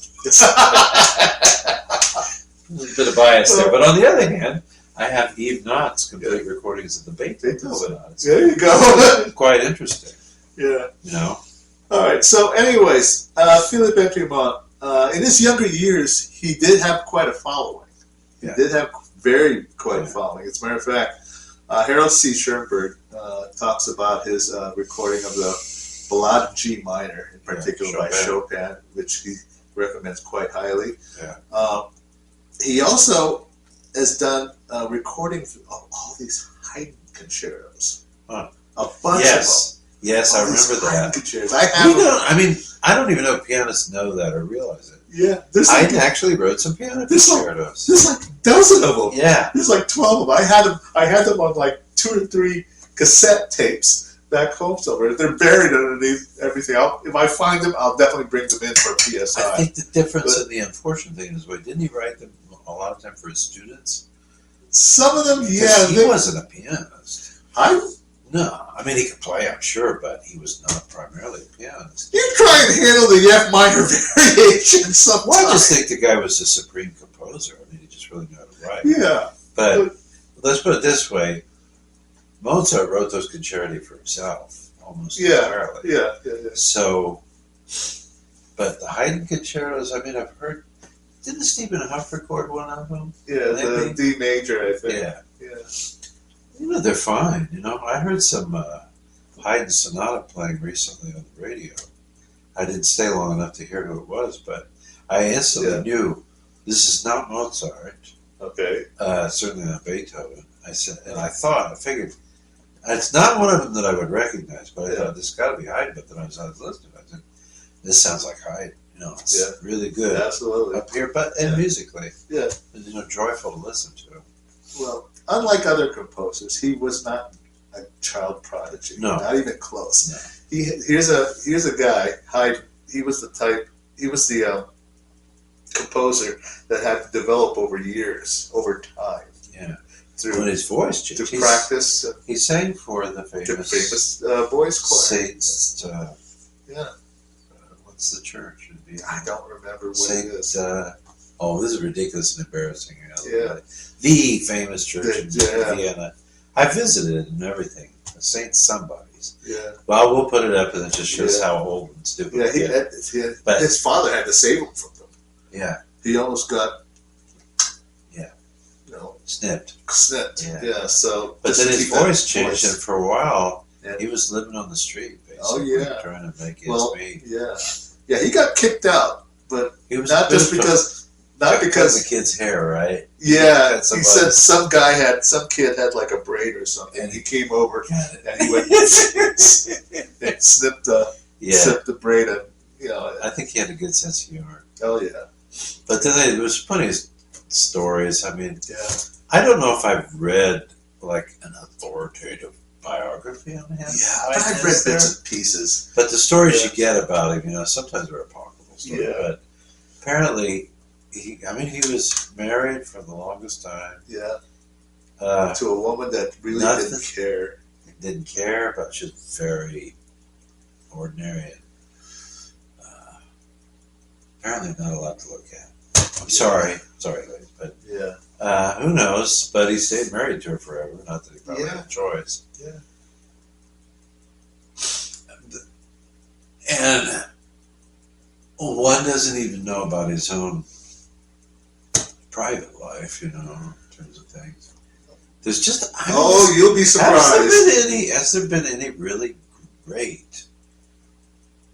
A bit of bias there. But on the other hand, I have Yves Nott's complete recordings of the Beethoven sonatas. There you go. Quite interesting, Yeah. you know? All right. So, anyways, Philippe Bentremont, in his younger years, he did have quite a following. He Yeah. did have quite a following. As a matter of fact, Harold C. Schoenberg talks about his recording of the Ballade in G minor, in particular by Chopin, which he recommends quite highly. Yeah. He also has done recordings of all these Haydn concertos. Huh. A bunch of them. Yes, I All these remember Haydn that. concertos. I have them. I don't even know if pianists know that or realize it. Yeah, there's Haydn actually wrote some piano concertos. There's like a dozen of them. Yeah. There's like 12 of them. I had them on like 2 or 3 cassette tapes back home somewhere. They're buried underneath everything. If I find them, I'll definitely bring them in for PSI. I think the difference in the unfortunate thing is, didn't he write them a lot of time for his students? Some of them, yeah. He wasn't a pianist. No, I mean, he could play, I'm sure, but he was not primarily a pianist. you try and handle the F minor variation sometimes. Well, I just think the guy was a supreme composer. I mean, he just really knew how to write. Yeah. But let's put it this way. Mozart wrote those concerti for himself, almost entirely. Yeah. So, but the Haydn concertos, I mean, I've heard, didn't Stephen Huff record one of them? Yeah, the D major, I think. Yeah. Yeah. You know, they're fine. You know, I heard some Haydn sonata playing recently on the radio. I didn't stay long enough to hear who it was, but I instantly knew this is not Mozart. Okay. Certainly not Beethoven. I figured, it's not one of them that I would recognize, but I thought, this has got to be Haydn. But then I was listening, I said, this sounds like Haydn. You know, it's really good. Absolutely. Up here, and musically. Yeah. And, you know, joyful to listen to. Well, unlike other composers, he was not a child prodigy. No. Not even close. No. Here's a guy, Haydn. He was the composer that had to develop over time. Yeah. Through his voice changed. Through practice. He sang for the famous boys' choir. Saint, what's the church? I don't remember what Saint, it is. this is ridiculous and embarrassing. Yeah. The famous church in Vienna. I visited it and everything. Saint somebody's. Yeah. Well, we'll put it up, and it just shows how old and stupid. Yeah, but his father had to save him from them. Yeah. He almost got. Snipped. Yeah. So. But then his voice changed, and for a while, he was living on the street, basically, trying to make ends meet. Yeah. He got kicked out, but he was not because the kid's hair, right? Yeah, he said some kid had like a braid or something, and he came over and he went and snipped the braid, and I think he had a good sense of humor. Oh yeah. But then there was plenty of stories. I mean, I don't know if I've read like an authoritative biography on him. Yeah, I've read bits and pieces. But the stories you get about him, sometimes they're apocryphal stories. Yeah. But apparently, he was married for the longest time. Yeah. To a woman that really didn't care. Didn't care, but she was very ordinary. And, apparently not a lot to look at. I'm sorry, ladies, but who knows? But he stayed married to her forever. Not that he probably had a choice. Yeah. And one doesn't even know about his own private life, in terms of things. There's just you'll be surprised. Has there been any really great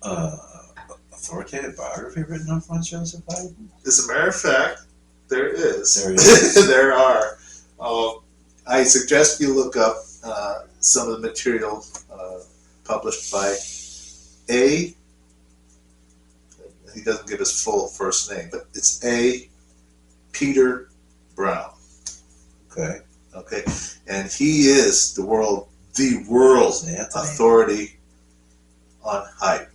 authoritative biography written on Franz Joseph Haydn? As a matter of fact, there is. There is. There are. I suggest you look up some of the material published by A. He doesn't give his full first name, but it's A. Peter Brown. Okay. And he is the world's authority on Haydn.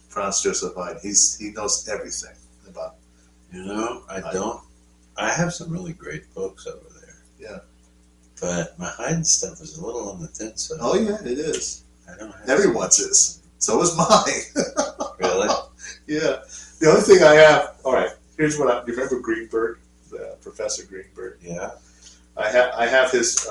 Franz Joseph Haydn. He knows everything about. I have some really great books over there. Yeah. But my Haydn stuff is a little on the thin side. Oh yeah, it is. I don't have Everyone's is. So is mine. Really? Yeah. The only thing I have. All right. Here's what you remember Greenberg, Professor Greenberg. Yeah. I have his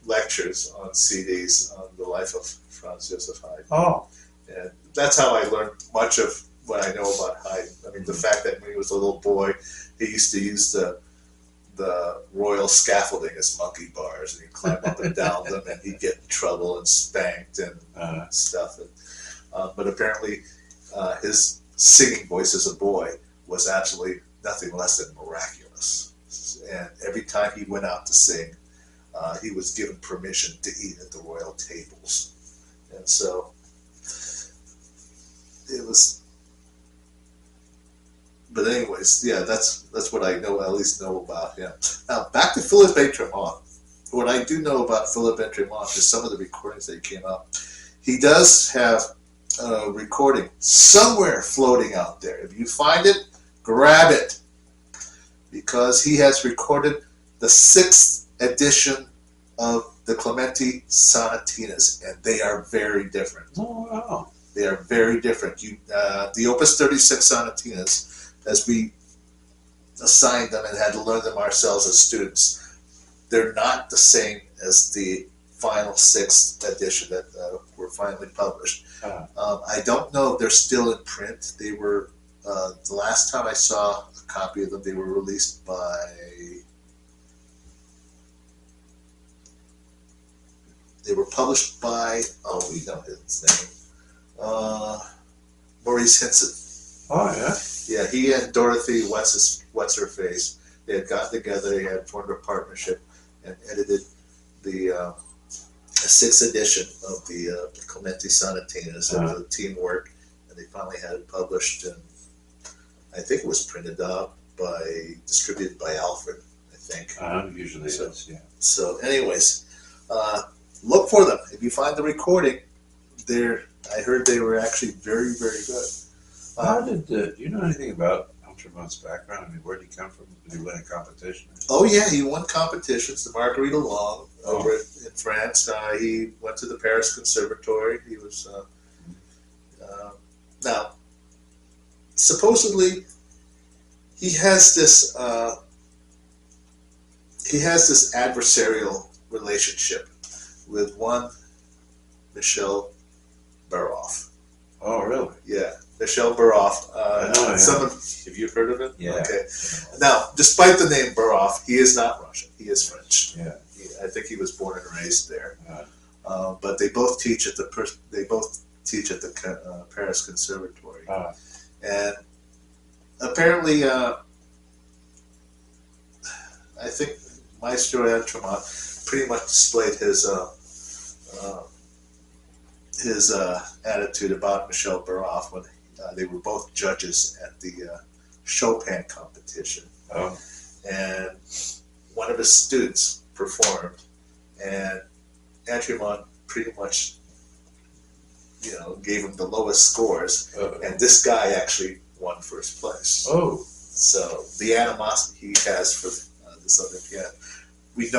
lectures on CDs on the life of Franz Joseph Haydn. Oh. And that's how I learned much of what I know about Haydn. I mean, the fact that when he was a little boy, he used to use the royal scaffolding as monkey bars, and he'd climb up and down them, and he'd get in trouble and spanked and stuff. But apparently, his singing voice as a boy was absolutely nothing less than miraculous. And every time he went out to sing, he was given permission to eat at the royal tables. And so it was But anyways, yeah, that's what I know. At least know about him. Now back to Philippe Entremont. What I do know about Philippe Entremont is some of the recordings that came out. He does have a recording somewhere floating out there. If you find it, grab it, because he has recorded the 6th edition of the Clementi Sonatinas, and they are very different. Oh, wow. They are very different. The Opus 36 Sonatinas, as we assigned them and had to learn them ourselves as students, they're not the same as the final 6th edition that were finally published. I don't know if they're still in print. They were, the last time I saw a copy of them, they were released by, they were published by, oh, we know his name, Maurice Hinson. Oh, yeah? Yeah, he and Dorothy, what's her face, they had gotten together, they had formed a partnership and edited the 6th edition of the Clementi Sonatinas. It was a teamwork, and they finally had it published, and I think it was printed out distributed by Alfred, I think. Usually So- it is, yeah. So anyways, look for them. If you find the recording, I heard they were actually very, very good. How did, do you know anything about Entremont's background? I mean, where did he come from? Did he win a competition? Oh yeah, he won competitions, the Marguerite Long over in France. He went to the Paris Conservatory. He was now supposedly he has this adversarial relationship with one Michel Baroff. Oh, really? Yeah, Michel Baroff. yeah. Have you heard of him? Yeah. Okay. Now, despite the name Baroff, he is not Russian. He is French. Yeah. I think he was born and raised there. Yeah. But they both teach at the Paris Conservatory. And apparently, I think Maestro Entremont pretty much displayed his attitude about Michel Baroff when they were both judges at the Chopin competition. Oh. And one of his students performed, and Entremont pretty much, gave him the lowest scores, and this guy actually won first place. Oh. So the animosity he has for this other piano, we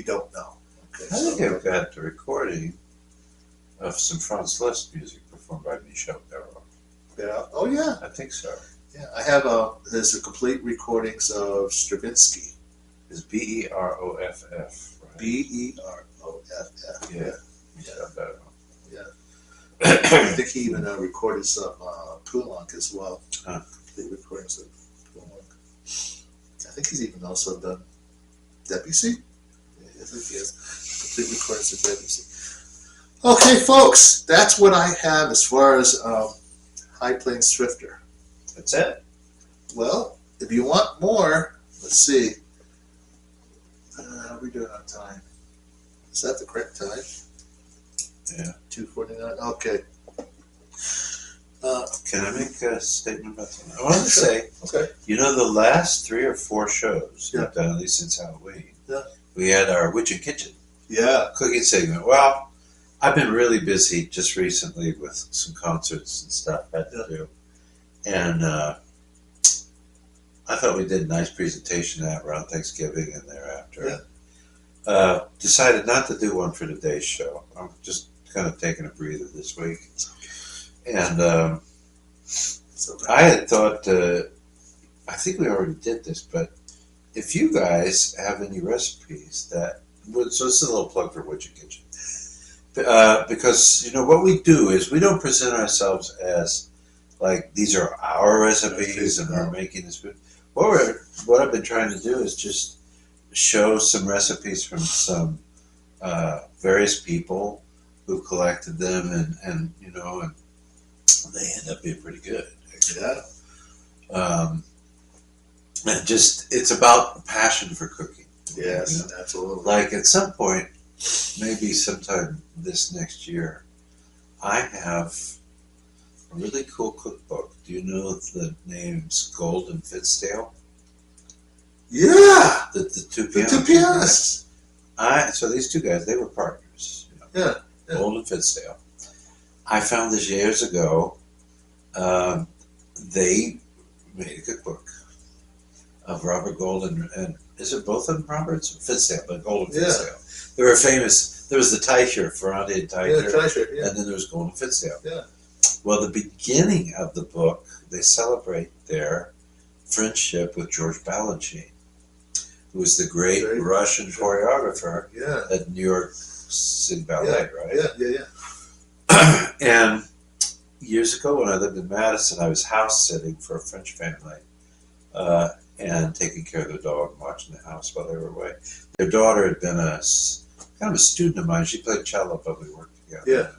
don't know. Okay, I think I've got the recording of some Franz Liszt music performed by Michel Baroff. Yeah. Oh yeah. I think so. Yeah. I have there's a complete recordings of Stravinsky. It's Beroff, right? Beroff. Yeah. Michel Baroff. I think he even recorded some Poulenc as well. Complete recordings of Poulenc. I think he's even also done Debussy. Yeah, I think he has complete recordings of Debussy. Okay, folks, that's what I have as far as High Plains Thrifter. That's it. Well, if you want more, let's see. How are we doing on time? Is that the correct time? Yeah. 2:49. Okay. Can I make a statement about something? I wanted to say, Okay. the last 3 or 4 shows Yeah. we've done, at least since Halloween, Yeah. we had our Witch and Kitchen Yeah. cooking segment. Well, I've been really busy just recently with some concerts and stuff I had to do. And I thought we did a nice presentation of that around Thanksgiving and thereafter. Yeah. Decided not to do one for today's show. I'm just kind of taking a breather this week. And I had thought, I think we already did this, but if you guys have any recipes so this is a little plug for Witch and Kitchen. Because, what we do is we don't present ourselves as like these are our recipes and we're making this food. What I've been trying to do is just show some recipes from some various people who collected them and they end up being pretty good. Yeah. And just, it's about passion for cooking. Yes, absolutely. Like at some point, maybe sometime this next year, I have a really cool cookbook. Do you know the names Gold and Fitzdale? Yeah, The two the pianists. two pianists. So these two guys, they were partners. Yeah. Gold and Fitzdale. I found this years ago. They made a cookbook of Robert Gold and is it both of them Roberts or Fitzdale? But Gold and Fitzdale. They were famous. There was the Teicher, Ferrante and Teicher, and then there was Gold and Fitzdale. Yeah. Well, the beginning of the book, they celebrate their friendship with George Balanchine, who was the great Russian choreographer at New York City Ballet, right? Yeah. And years ago, when I lived in Madison, I was house sitting for a French family and taking care of the dog and watching the house while they were away. Their daughter had been kind of a student of mine. She played cello, but we worked together.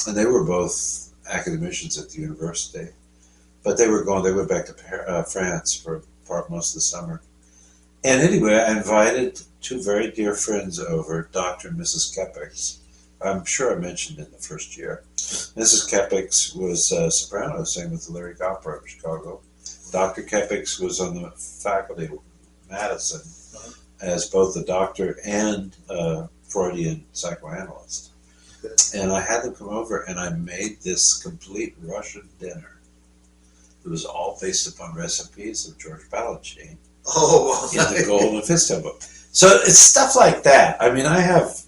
And they were both academicians at the university. But they went back to France for most of the summer. And anyway, I invited two very dear friends over, Dr. and Mrs. Kepix. I'm sure I mentioned in the first year. Mrs. Kepix was a soprano, sang with the Lyric Opera of Chicago. Dr. Kepix was on the faculty of Madison as both a doctor and a Freudian psychoanalyst. And I had them come over, and I made this complete Russian dinner. It was all based upon recipes of George Balanchine in the Gold and Fitzdale book. So it's stuff like that. I mean, I have,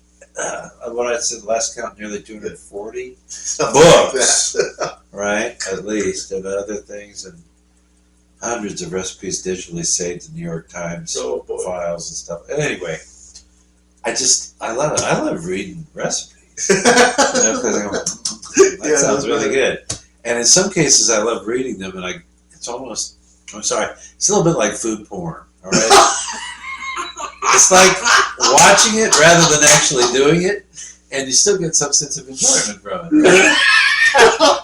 what I said last count, nearly 240 books, right? At least, and other things, and hundreds of recipes digitally saved in New York Times files and stuff. And anyway, I love it. I love reading recipes. Because that sounds really good. And in some cases, I love reading them, and it's a little bit like food porn, all right? It's like watching it rather than actually doing it, and you still get some sense of enjoyment from it.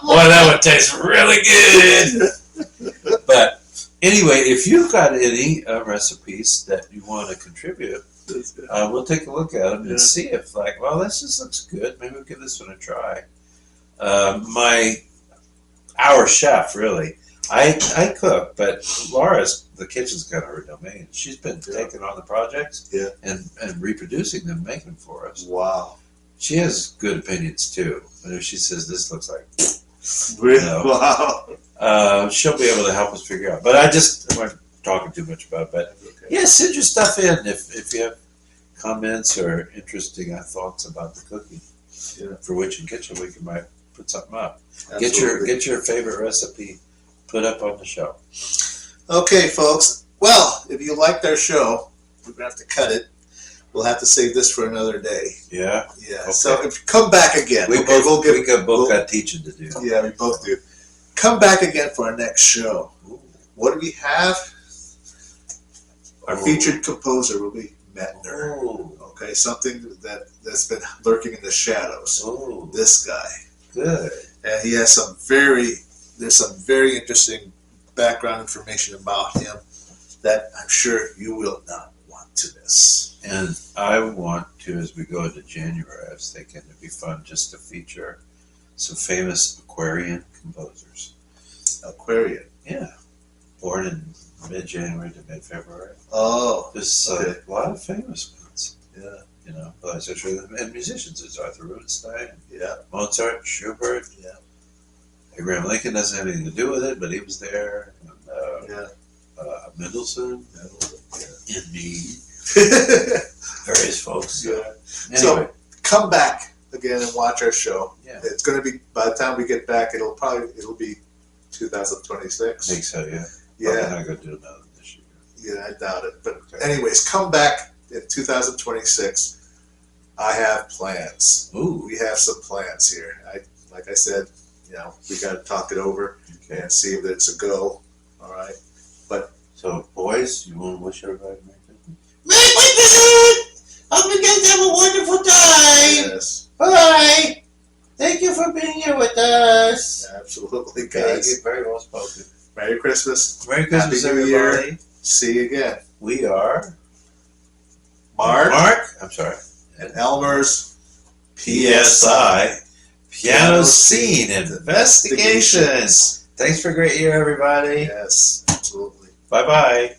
Boy, that would taste really good. But anyway, if you've got any recipes that you want to contribute, we'll take a look at them and see if, this just looks good. Maybe we'll give this one a try. Our chef, really. I cook, but Laura's, the kitchen's kind of her domain. She's been taking on the projects and reproducing them, making them for us. Wow. She has good opinions, too. And if she says this looks like... Wow. She'll be able to help us figure out. But I'm not talking too much about it. But send your stuff in if you have comments or interesting thoughts about the cooking. For Witch and Kitchen Week, you might put something up. Absolutely. Get your favorite recipe put up on the show. Okay, folks. Well, if you liked our show, we're going to have to cut it. We'll have to save this for another day. Yeah? Yeah. Okay. So if you come back again. We both got teaching to do. Yeah, we both do. Come back again for our next show. What do we have? Our featured composer will be Metner. Okay, something that's been lurking in the shadows. This guy. Good. And he has there's some very interesting background information about him that I'm sure you will not want to miss. And I want to, as we go into January, I was thinking it'd be fun just to feature some famous Aquarian composers. Aquarian? Yeah. Born in mid-January to mid-February. Oh. There's a lot of famous ones. Yeah. And musicians. There's Arthur Rubinstein. Yeah. Mozart, Schubert. Yeah. Abraham Lincoln doesn't have anything to do with it, but he was there. And, Mendelssohn. Indeed. Various folks. Yeah. Anyway. So come back again and watch our show. Yeah. It's going to be, by the time we get back, it'll be 2026. I think so, yeah. Yeah. Probably not going to do another this year. Yeah, I doubt it. But anyways, come back in 2026. I have plans. Ooh. We have some plans here. Like I said, we got to talk it over and see if it's a go. All right. So, boys, you want to wish everybody Merry Christmas? Merry Christmas! Hope you guys have a wonderful time. Yes. Bye. Thank you for being here with us. Absolutely, Thank guys. you. Very well spoken. Merry Christmas. Merry Christmas, Happy New everybody. Year. See you again. We are Mark I'm sorry. and Elmer's PSI. Piano Scene Investigations. Thanks for a great year, everybody. Yes, absolutely. Bye-bye.